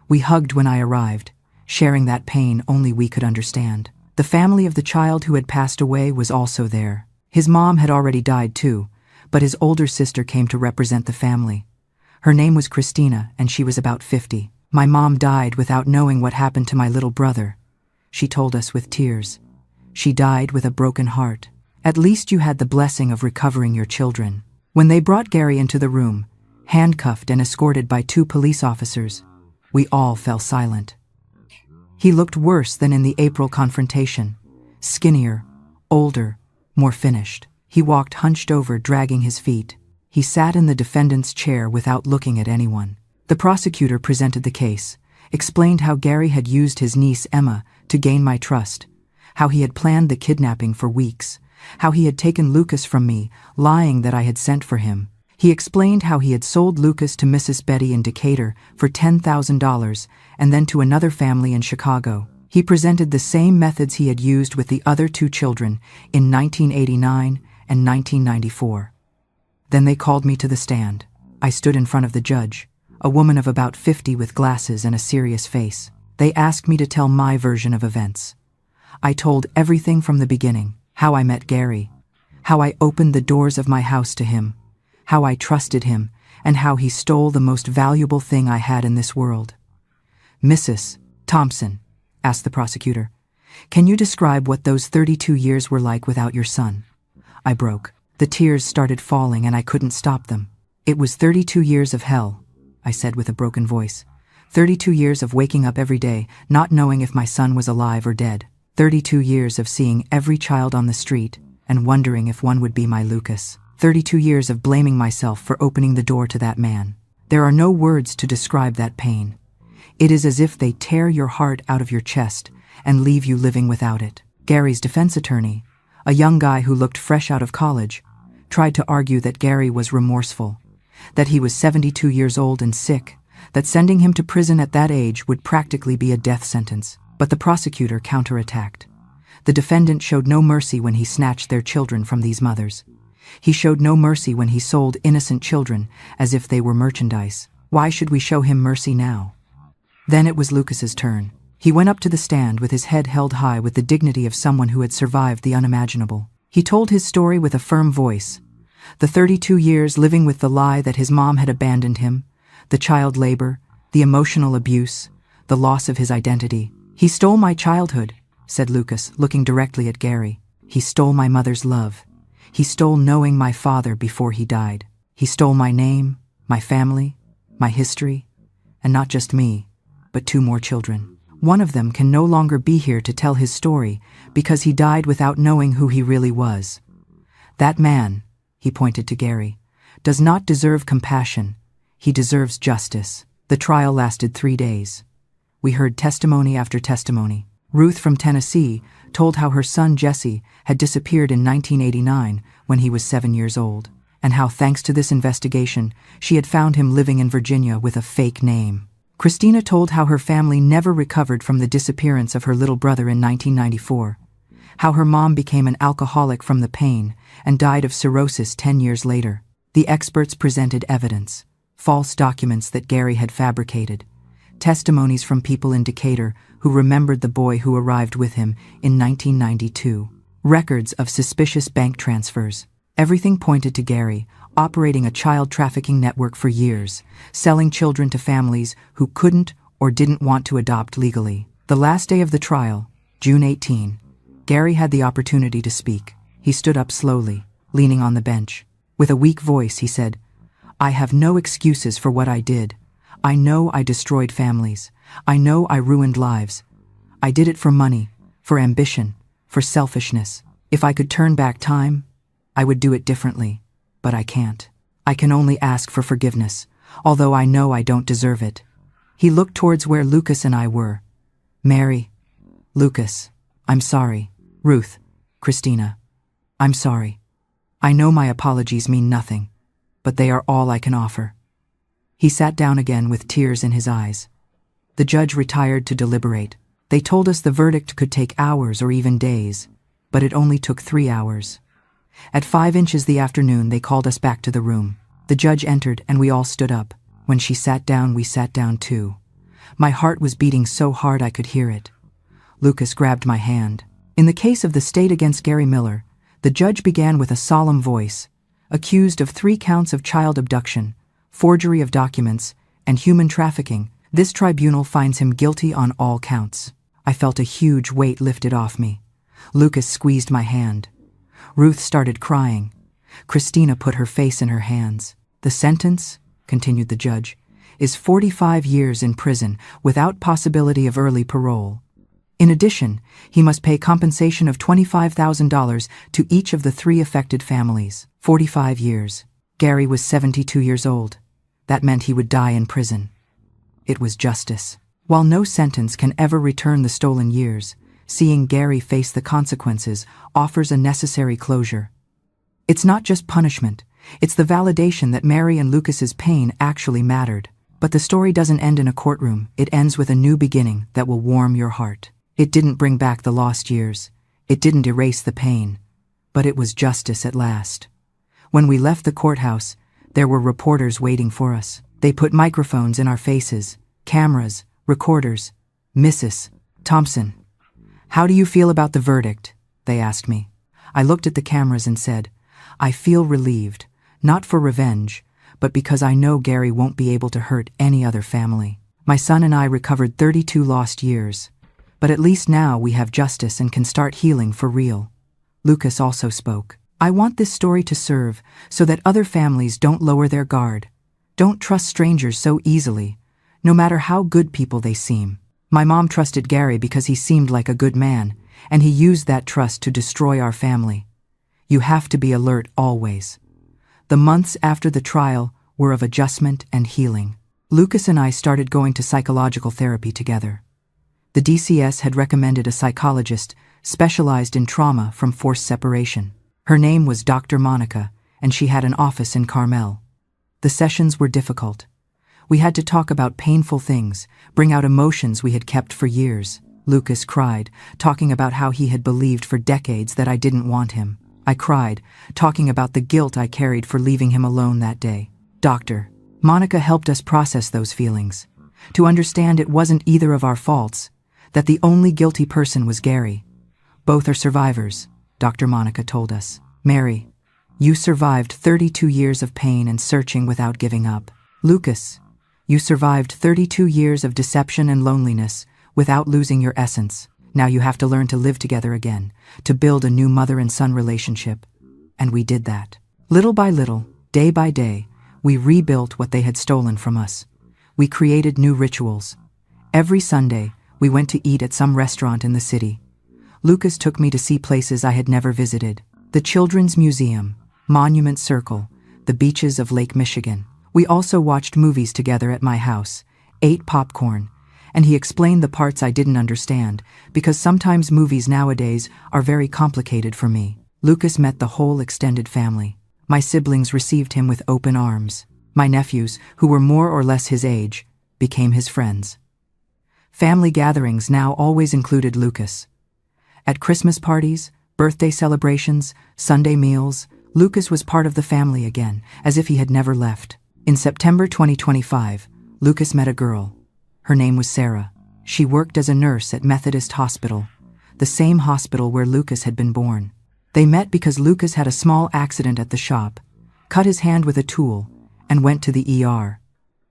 We hugged when I arrived, sharing that pain only we could understand. The family of the child who had passed away was also there. His mom had already died too, but his older sister came to represent the family. Her name was Christina, and she was about 50. My mom died without knowing what happened to my little brother. She told us with tears. She died with a broken heart. At least you had the blessing of recovering your children." When they brought Gary into the room, handcuffed and escorted by 2 police officers, we all fell silent. He looked worse than in the April confrontation. Skinnier, older, more finished. He walked hunched over, dragging his feet. He sat in the defendant's chair without looking at anyone. The prosecutor presented the case, explained how Gary had used his niece Emma to gain my trust, how he had planned the kidnapping for weeks, how he had taken Lucas from me, lying that I had sent for him. He explained how he had sold Lucas to Mrs. Betty in Decatur for $10,000 and then to another family in Chicago. He presented the same methods he had used with the other 2 children in 1989 and 1994. Then they called me to the stand. I stood in front of the judge, a woman of about 50 with glasses and a serious face. They asked me to tell my version of events. I told everything from the beginning, how I met Gary, how I opened the doors of my house to him, how I trusted him, and how he stole the most valuable thing I had in this world. "Mrs. Thompson," asked the prosecutor, "can you describe what those 32 years were like without your son?" I broke. The tears started falling and I couldn't stop them. "It was 32 years of hell," I said with a broken voice. 32 years of waking up every day, not knowing if my son was alive or dead. 32 years of seeing every child on the street and wondering if one would be my Lucas. 32 years of blaming myself for opening the door to that man. There are no words to describe that pain. It is as if they tear your heart out of your chest and leave you living without it. Gary's defense attorney, a young guy who looked fresh out of college, tried to argue that Gary was remorseful, that he was 72 years old and sick, that sending him to prison at that age would practically be a death sentence. But the prosecutor counterattacked. The defendant showed no mercy when he snatched their children from these mothers. He showed no mercy when he sold innocent children as if they were merchandise. Why should we show him mercy now? Then it was Lucas's turn. He went up to the stand with his head held high with the dignity of someone who had survived the unimaginable. He told his story with a firm voice. The 32 years living with the lie that his mom had abandoned him, the child labor, the emotional abuse, the loss of his identity. "He stole my childhood," said Lucas, looking directly at Gary. "He stole my mother's love. He stole knowing my father before he died. He stole my name, my family, my history, and not just me, but 2 more children. One of them can no longer be here to tell his story because he died without knowing who he really was. That man," he pointed to Gary, "does not deserve compassion. He deserves justice." The trial lasted 3 days. We heard testimony after testimony. Ruth from Tennessee told how her son Jesse had disappeared in 1989 when he was 7 years old, and how thanks to this investigation, she had found him living in Virginia with a fake name. Christina told how her family never recovered from the disappearance of her little brother in 1994, how her mom became an alcoholic from the pain and died of cirrhosis 10 years later. The experts presented evidence, false documents that Gary had fabricated, testimonies from people in Decatur who remembered the boy who arrived with him in 1992, records of suspicious bank transfers. Everything pointed to Gary, operating a child trafficking network for years, selling children to families who couldn't or didn't want to adopt legally. The last day of the trial, June 18, Gary had the opportunity to speak. He stood up slowly, leaning on the bench. With a weak voice, he said, "I have no excuses for what I did. I know I destroyed families. I know I ruined lives. I did it for money, for ambition, for selfishness. If I could turn back time, I would do it differently, but I can't. I can only ask for forgiveness, although I know I don't deserve it." He looked towards where Lucas and I were. "Mary, Lucas, I'm sorry. Ruth, Christina, I'm sorry. I know my apologies mean nothing, but they are all I can offer." He sat down again with tears in his eyes. The judge retired to deliberate. They told us the verdict could take hours or even days, but it only took 3 hours. At 5 inches the afternoon, they called us back to the room. The judge entered and we all stood up. When she sat down, we sat down too. My heart was beating so hard I could hear it. Lucas grabbed my hand. In the case of the state against Gary Miller, the judge began with a solemn voice. Accused of 3 counts of child abduction, forgery of documents, and human trafficking, this tribunal finds him guilty on all counts. I felt a huge weight lifted off me. Lucas squeezed my hand. Ruth started crying. Christina put her face in her hands. "The sentence," continued the judge, "is 45 years in prison without possibility of early parole. In addition, he must pay compensation of $25,000 to each of the 3 affected families." 45 years. Gary was 72 years old. That meant he would die in prison. It was justice. While no sentence can ever return the stolen years, seeing Gary face the consequences offers a necessary closure. It's not just punishment, it's the validation that Mary and Lucas's pain actually mattered. But the story doesn't end in a courtroom, it ends with a new beginning that will warm your heart. It didn't bring back the lost years, it didn't erase the pain, but it was justice at last. When we left the courthouse, there were reporters waiting for us. They put microphones in our faces, cameras, recorders. "Mrs. Thompson, how do you feel about the verdict?" they asked me. I looked at the cameras and said, "I feel relieved, not for revenge, but because I know Gary won't be able to hurt any other family. My son and I recovered 32 lost years, but at least now we have justice and can start healing for real." Lucas also spoke. "I want this story to serve so that other families don't lower their guard, don't trust strangers so easily, no matter how good people they seem. My mom trusted Gary because he seemed like a good man, and he used that trust to destroy our family. You have to be alert always." The months after the trial were of adjustment and healing. Lucas and I started going to psychological therapy together. The DCS had recommended a psychologist specialized in trauma from forced separation. Her name was Dr. Monica, and she had an office in Carmel. The sessions were difficult. We had to talk about painful things, bring out emotions we had kept for years. Lucas cried, talking about how he had believed for decades that I didn't want him. I cried, talking about the guilt I carried for leaving him alone that day. Dr. Monica helped us process those feelings, to understand it wasn't either of our faults, that the only guilty person was Gary. "Both are survivors," Dr. Monica told us. "Mary, you survived 32 years of pain and searching without giving up. Lucas, you survived 32 years of deception and loneliness without losing your essence. Now you have to learn to live together again, to build a new mother and son relationship." And we did that. Little by little, day by day, we rebuilt what they had stolen from us. We created new rituals. Every Sunday, we went to eat at some restaurant in the city. Lucas took me to see places I had never visited. The Children's Museum, Monument Circle, the beaches of Lake Michigan. We also watched movies together at my house, ate popcorn, and he explained the parts I didn't understand, because sometimes movies nowadays are very complicated for me. Lucas met the whole extended family. My siblings received him with open arms. My nephews, who were more or less his age, became his friends. Family gatherings now always included Lucas. At Christmas parties, birthday celebrations, Sunday meals, Lucas was part of the family again, as if he had never left. In September 2025, Lucas met a girl. Her name was Sarah. She worked as a nurse at Methodist Hospital, the same hospital where Lucas had been born. They met because Lucas had a small accident at the shop, cut his hand with a tool, and went to the ER.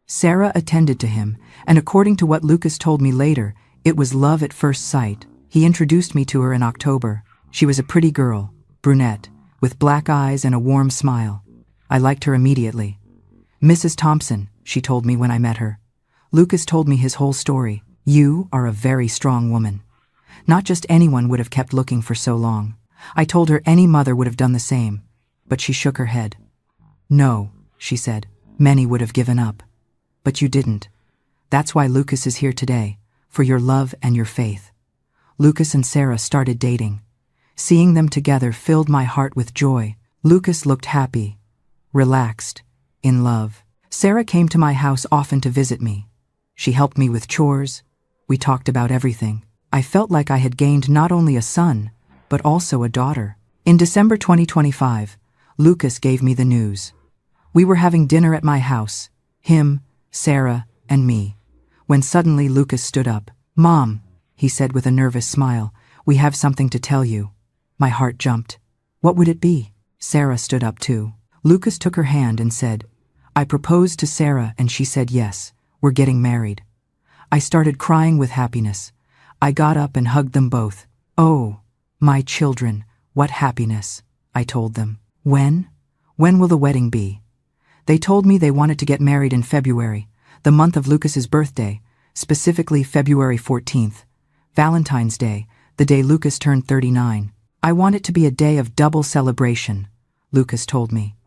Sarah attended to him, and according to what Lucas told me later, it was love at first sight. He introduced me to her in October. She was a pretty girl, brunette, with black eyes and a warm smile. I liked her immediately. "Mrs. Thompson," she told me when I met her. "Lucas told me his whole story. You are a very strong woman. Not just anyone would have kept looking for so long." I told her any mother would have done the same, but she shook her head. "No," she said, "many would have given up. But you didn't. That's why Lucas is here today, for your love and your faith." Lucas and Sarah started dating. Seeing them together filled my heart with joy. Lucas looked happy, relaxed, in love. Sarah came to my house often to visit me. She helped me with chores. We talked about everything. I felt like I had gained not only a son, but also a daughter. In December 2025, Lucas gave me the news. We were having dinner at my house, him, Sarah, and me, when suddenly Lucas stood up. "Mom," he said with a nervous smile, "we have something to tell you." My heart jumped. What would it be? Sarah stood up too. Lucas took her hand and said, "I proposed to Sarah and she said yes, we're getting married." I started crying with happiness. I got up and hugged them both. "Oh, my children, what happiness," I told them. When will the wedding be?" They told me they wanted to get married in February, the month of Lucas's birthday, specifically February 14th, Valentine's Day, the day Lucas turned 39. "I want it to be a day of double celebration," Lucas told me.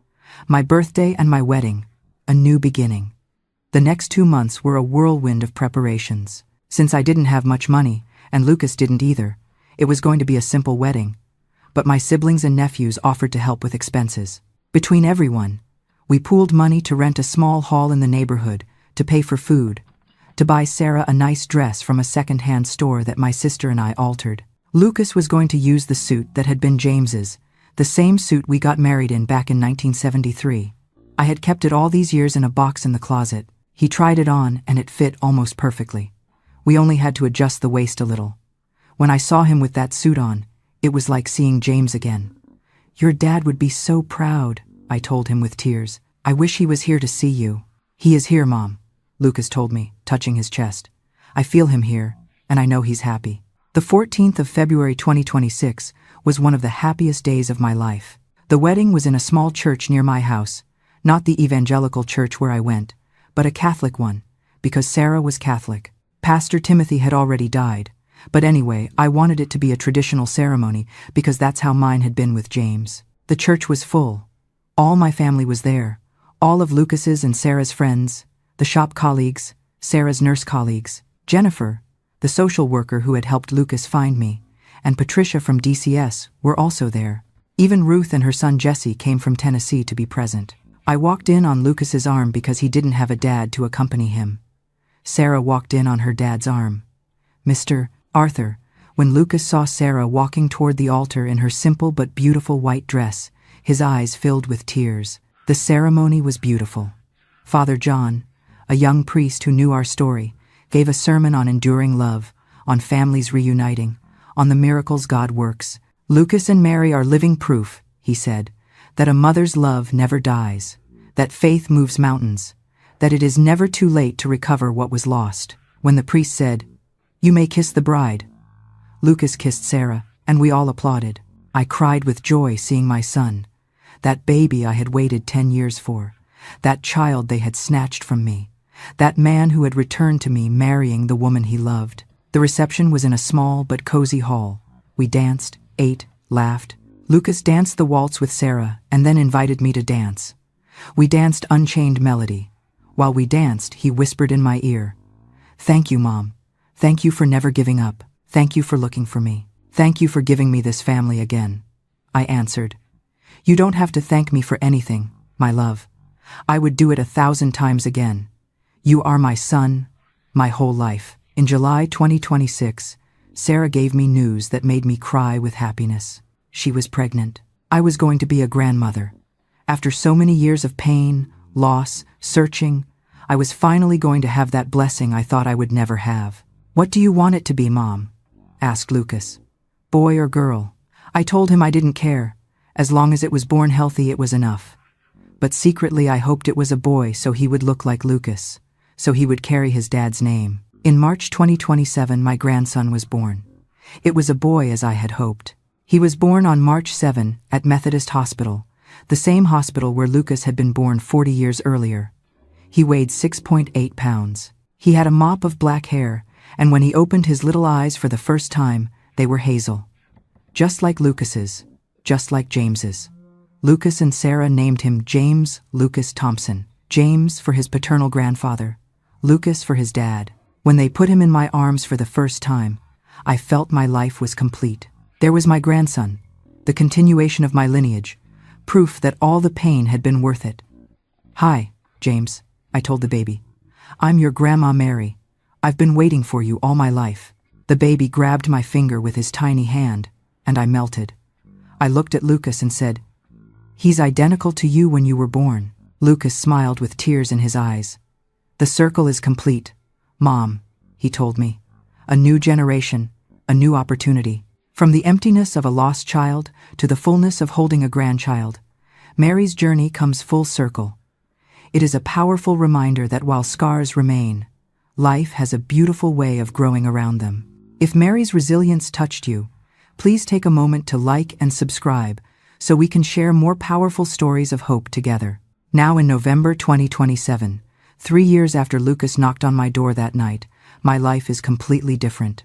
"My birthday and my wedding, a new beginning." The next 2 months were a whirlwind of preparations. Since I didn't have much money, and Lucas didn't either, it was going to be a simple wedding. But my siblings and nephews offered to help with expenses. Between everyone, we pooled money to rent a small hall in the neighborhood, to pay for food, to buy Sarah a nice dress from a second-hand store that my sister and I altered. Lucas was going to use the suit that had been James's, the same suit we got married in back in 1973. I had kept it all these years in a box in the closet. He tried it on and it fit almost perfectly. We only had to adjust the waist a little. When I saw him with that suit on, it was like seeing James again. "Your dad would be so proud," I told him with tears. "I wish he was here to see you." "He is here, Mom," Lucas told me, touching his chest. "I feel him here, and I know he's happy." The 14th of February 2026 was one of the happiest days of my life. The wedding was in a small church near my house, not the evangelical church where I went, but a Catholic one, because Sarah was Catholic. Pastor Timothy had already died, but anyway, I wanted it to be a traditional ceremony because that's how mine had been with James. The church was full. All my family was there, all of Lucas's and Sarah's friends, the shop colleagues, Sarah's nurse colleagues, Jennifer, the social worker who had helped Lucas find me, and Patricia from DCS were also there. Even Ruth and her son Jesse came from Tennessee to be present. I walked in on Lucas's arm because he didn't have a dad to accompany him. Sarah walked in on her dad's arm. "Mr. Arthur," when Lucas saw Sarah walking toward the altar in her simple but beautiful white dress, his eyes filled with tears. The ceremony was beautiful. Father John, a young priest who knew our story, gave a sermon on enduring love, on families reuniting, on the miracles God works. "Lucas and Mary are living proof," he said, "that a mother's love never dies, that faith moves mountains, that it is never too late to recover what was lost." When the priest said, "You may kiss the bride," Lucas kissed Sarah, and we all applauded. I cried with joy seeing my son, that baby I had waited 10 years for, that child they had snatched from me, that man who had returned to me marrying the woman he loved. The reception was in a small but cozy hall. We danced, ate, laughed. Lucas danced the waltz with Sarah and then invited me to dance. We danced Unchained Melody. While we danced, he whispered in my ear, "Thank you, Mom. Thank you for never giving up. Thank you for looking for me. Thank you for giving me this family again." I answered, "You don't have to thank me for anything, my love. I would do it 1,000 times again. You are my son, my whole life." In July 2026, Sarah gave me news that made me cry with happiness. She was pregnant. I was going to be a grandmother. After so many years of pain, loss, searching, I was finally going to have that blessing I thought I would never have. "What do you want it to be, Mom?" asked Lucas. "Boy or girl?" I told him I didn't care. As long as it was born healthy, it was enough. But secretly I hoped it was a boy so he would look like Lucas, so he would carry his dad's name. In March 2027, my grandson was born. It was a boy as I had hoped. He was born on March 7 at Methodist Hospital, the same hospital where Lucas had been born 40 years earlier. He weighed 6.8 pounds. He had a mop of black hair, and when he opened his little eyes for the first time, they were hazel. Just like Lucas's, just like James's. Lucas and Sarah named him James Lucas Thompson. James for his paternal grandfather, Lucas for his dad. When they put him in my arms for the first time, I felt my life was complete. There was my grandson, the continuation of my lineage, proof that all the pain had been worth it. "Hi, James," I told the baby. "I'm your Grandma Mary. I've been waiting for you all my life." The baby grabbed my finger with his tiny hand, and I melted. I looked at Lucas and said, "He's identical to you when you were born." Lucas smiled with tears in his eyes. "The circle is complete, Mom," he told me. "A new generation, a new opportunity. From the emptiness of a lost child to the fullness of holding a grandchild, Mary's journey comes full circle. It is a powerful reminder that while scars remain, life has a beautiful way of growing around them." If Mary's resilience touched you, please take a moment to like and subscribe so we can share more powerful stories of hope together. Now in November 2027, 3 years after Lucas knocked on my door that night, my life is completely different.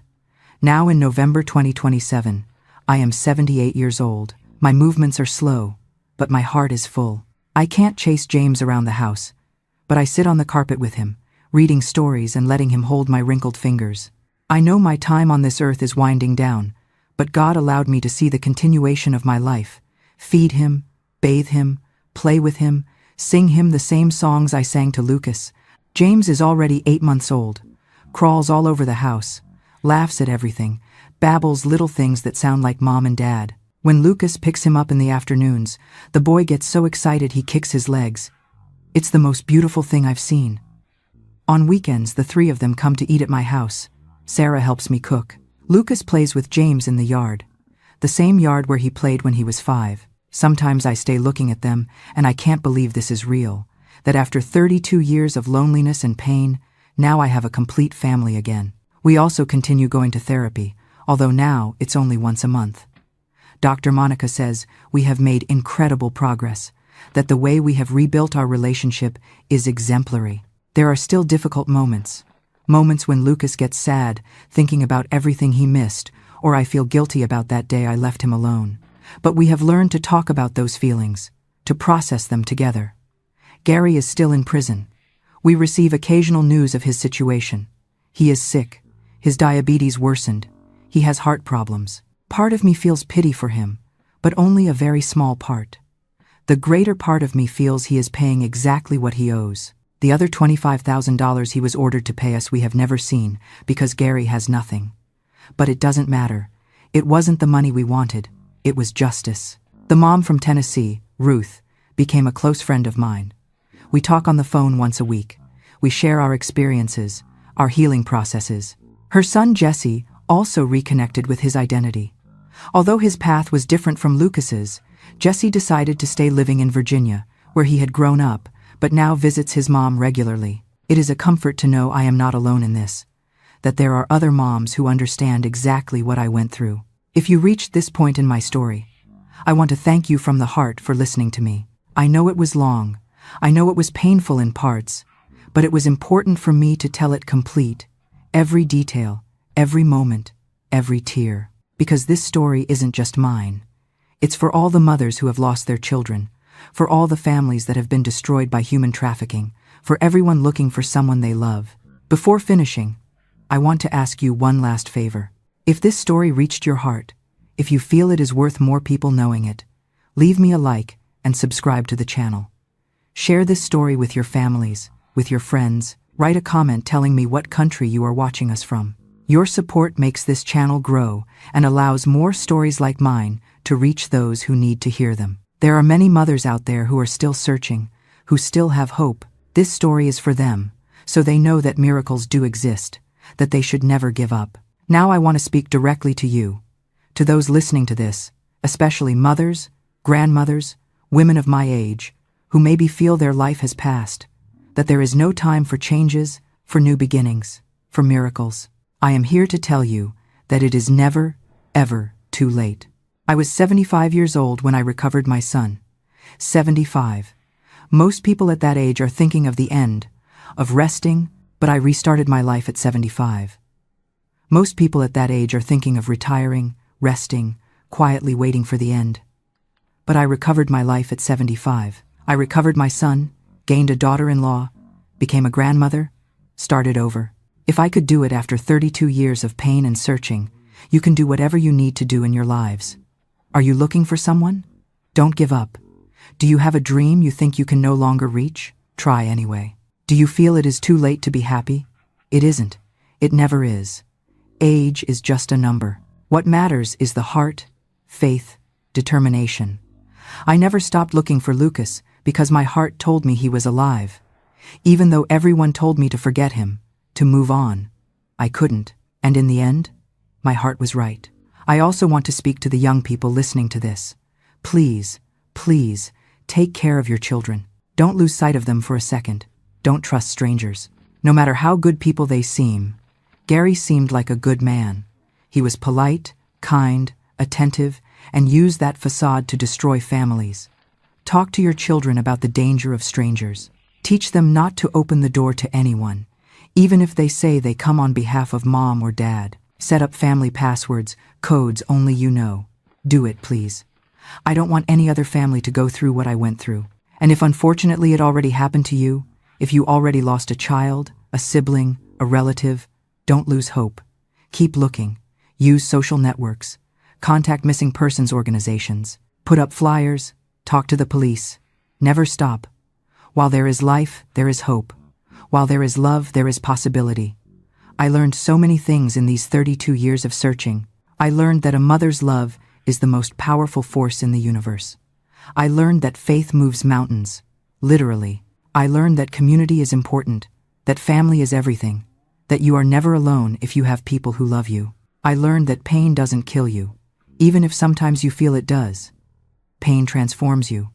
Now in November 2027, I am 78 years old. My movements are slow, but my heart is full. I can't chase James around the house, but I sit on the carpet with him, reading stories and letting him hold my wrinkled fingers. I know my time on this earth is winding down, but God allowed me to see the continuation of my life. Feed him, bathe him, play with him, sing him the same songs I sang to Lucas. James is already 8 months old, crawls all over the house, laughs at everything, babbles little things that sound like Mom and Dad. When Lucas picks him up in the afternoons, the boy gets so excited he kicks his legs. It's the most beautiful thing I've seen. On weekends, the 3 of them come to eat at my house. Sarah helps me cook. Lucas plays with James in the yard, the same yard where he played when he was 5. Sometimes I stay looking at them, and I can't believe this is real, that after 32 years of loneliness and pain, now I have a complete family again. We also continue going to therapy, although now it's only once a month. Dr. Monica says we have made incredible progress, that the way we have rebuilt our relationship is exemplary. There are still difficult moments when Lucas gets sad, thinking about everything he missed, or I feel guilty about that day I left him alone. But we have learned to talk about those feelings, to process them together. Gary is still in prison. We receive occasional news of his situation. He is sick. His diabetes worsened. He has heart problems. Part of me feels pity for him, but only a very small part. The greater part of me feels he is paying exactly what he owes. The other $25,000 he was ordered to pay us we have never seen, because Gary has nothing. But it doesn't matter. It wasn't the money we wanted. It was justice. The mom from Tennessee, Ruth, became a close friend of mine. We talk on the phone once a week. We share our experiences, our healing processes. Her son Jesse also reconnected with his identity. Although his path was different from Lucas's, Jesse decided to stay living in Virginia, where he had grown up, but now visits his mom regularly. It is a comfort to know I am not alone in this, that there are other moms who understand exactly what I went through. If you reached this point in my story, I want to thank you from the heart for listening to me. I know it was long. I know it was painful in parts, but it was important for me to tell it complete, every detail, every moment, every tear. Because this story isn't just mine. It's for all the mothers who have lost their children, for all the families that have been destroyed by human trafficking, for everyone looking for someone they love. Before finishing, I want to ask you one last favor. If this story reached your heart, if you feel it is worth more people knowing it, leave me a like and subscribe to the channel. Share this story with your families, with your friends. Write a comment telling me what country you are watching us from. Your support makes this channel grow and allows more stories like mine to reach those who need to hear them. There are many mothers out there who are still searching, who still have hope. This story is for them, so they know that miracles do exist, that they should never give up. Now I want to speak directly to you, to those listening to this, especially mothers, grandmothers, women of my age, who maybe feel their life has passed, that there is no time for changes, for new beginnings, for miracles. I am here to tell you that it is never, ever too late. I was 75 years old when I recovered my son. 75. Most people at that age are thinking of the end, of resting, but I restarted my life at 75. Most people at that age are thinking of retiring, resting, quietly waiting for the end. But I recovered my life at 75. I recovered my son, gained a daughter-in-law, became a grandmother, started over. If I could do it after 32 years of pain and searching, you can do whatever you need to do in your lives. Are you looking for someone? Don't give up. Do you have a dream you think you can no longer reach? Try anyway. Do you feel it is too late to be happy? It isn't. It never is. Age is just a number. What matters is the heart, faith, determination. I never stopped looking for Lucas because my heart told me he was alive. Even though everyone told me to forget him, to move on, I couldn't, and in the end, my heart was right. I also want to speak to the young people listening to this. Please, please, take care of your children. Don't lose sight of them for a second. Don't trust strangers. No matter how good people they seem, Gary seemed like a good man. He was polite, kind, attentive, and used that facade to destroy families. Talk to your children about the danger of strangers. Teach them not to open the door to anyone, even if they say they come on behalf of mom or dad. Set up family passwords, codes only you know. Do it, please. I don't want any other family to go through what I went through. And if unfortunately it already happened to you, if you already lost a child, a sibling, a relative, don't lose hope. Keep looking. Use social networks. Contact missing persons organizations. Put up flyers. Talk to the police. Never stop. While there is life, there is hope. While there is love, there is possibility. I learned so many things in these 32 years of searching. I learned that a mother's love is the most powerful force in the universe. I learned that faith moves mountains. Literally. I learned that community is important, that family is everything, that you are never alone if you have people who love you. I learned that pain doesn't kill you, even if sometimes you feel it does. Pain transforms you,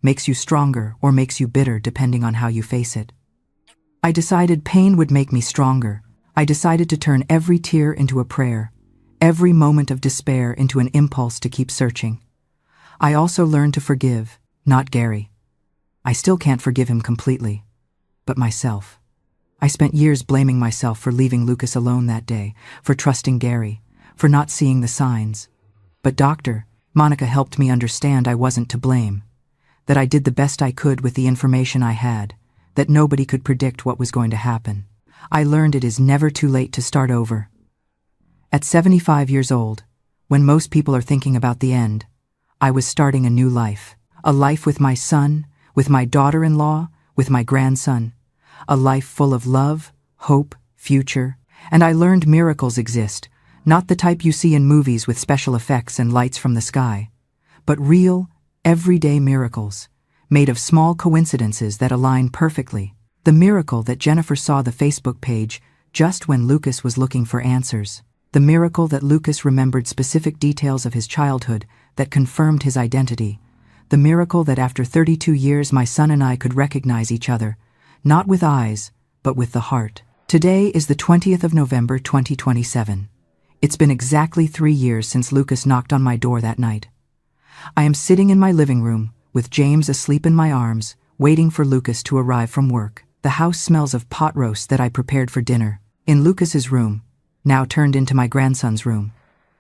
makes you stronger or makes you bitter depending on how you face it. I decided pain would make me stronger. I decided to turn every tear into a prayer, every moment of despair into an impulse to keep searching. I also learned to forgive, not Gary. I still can't forgive him completely, but myself. I spent years blaming myself for leaving Lucas alone that day, for trusting Gary, for not seeing the signs. But Dr. Monica helped me understand I wasn't to blame, that I did the best I could with the information I had, that nobody could predict what was going to happen. I learned it is never too late to start over. At 75 years old, when most people are thinking about the end, I was starting a new life. A life with my son, with my daughter-in-law, with my grandson. A life full of love, hope, future. And I learned miracles exist, not the type you see in movies with special effects and lights from the sky, but real, everyday miracles, made of small coincidences that align perfectly. The miracle that Jennifer saw the Facebook page just when Lucas was looking for answers. The miracle that Lucas remembered specific details of his childhood that confirmed his identity. The miracle that after 32 years my son and I could recognize each other, not with eyes, but with the heart. Today is the 20th of November 2027. It's been exactly 3 years since Lucas knocked on my door that night. I am sitting in my living room, with James asleep in my arms, waiting for Lucas to arrive from work. The house smells of pot roast that I prepared for dinner. In Lucas's room, now turned into my grandson's room,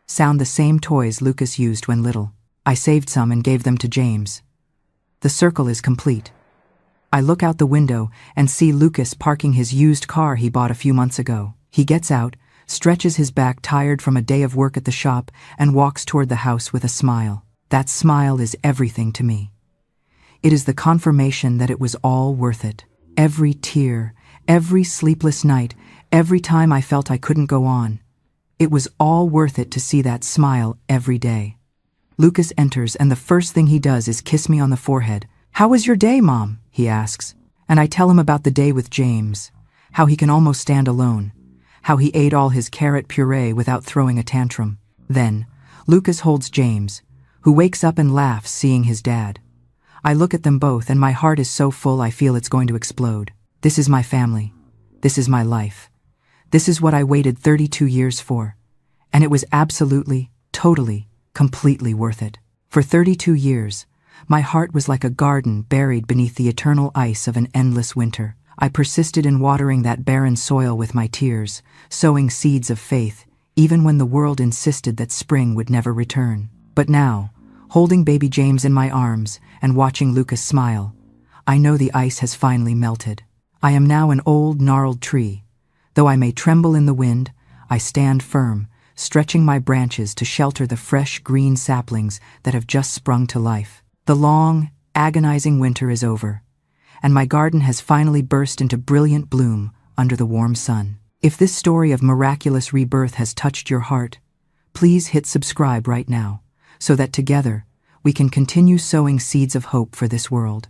sound the same toys Lucas used when little. I saved some and gave them to James. The circle is complete. I look out the window and see Lucas parking his used car he bought a few months ago. He gets out, stretches his back tired from a day of work at the shop, and walks toward the house with a smile. That smile is everything to me. It is the confirmation that it was all worth it. Every tear, every sleepless night, every time I felt I couldn't go on. It was all worth it to see that smile every day. Lucas enters and the first thing he does is kiss me on the forehead. "How was your day, Mom?" he asks. And I tell him about the day with James, how he can almost stand alone, how he ate all his carrot puree without throwing a tantrum. Then, Lucas holds James, who wakes up and laughs seeing his dad. I look at them both and my heart is so full I feel it's going to explode. This is my family. This is my life. This is what I waited 32 years for. And it was absolutely, totally, completely worth it. For 32 years, my heart was like a garden buried beneath the eternal ice of an endless winter. I persisted in watering that barren soil with my tears, sowing seeds of faith, even when the world insisted that spring would never return. But now, holding baby James in my arms and watching Lucas smile, I know the ice has finally melted. I am now an old, gnarled tree. Though I may tremble in the wind, I stand firm, stretching my branches to shelter the fresh green saplings that have just sprung to life. The long, agonizing winter is over, and my garden has finally burst into brilliant bloom under the warm sun. If this story of miraculous rebirth has touched your heart, please hit subscribe right now, so that together we can continue sowing seeds of hope for this world.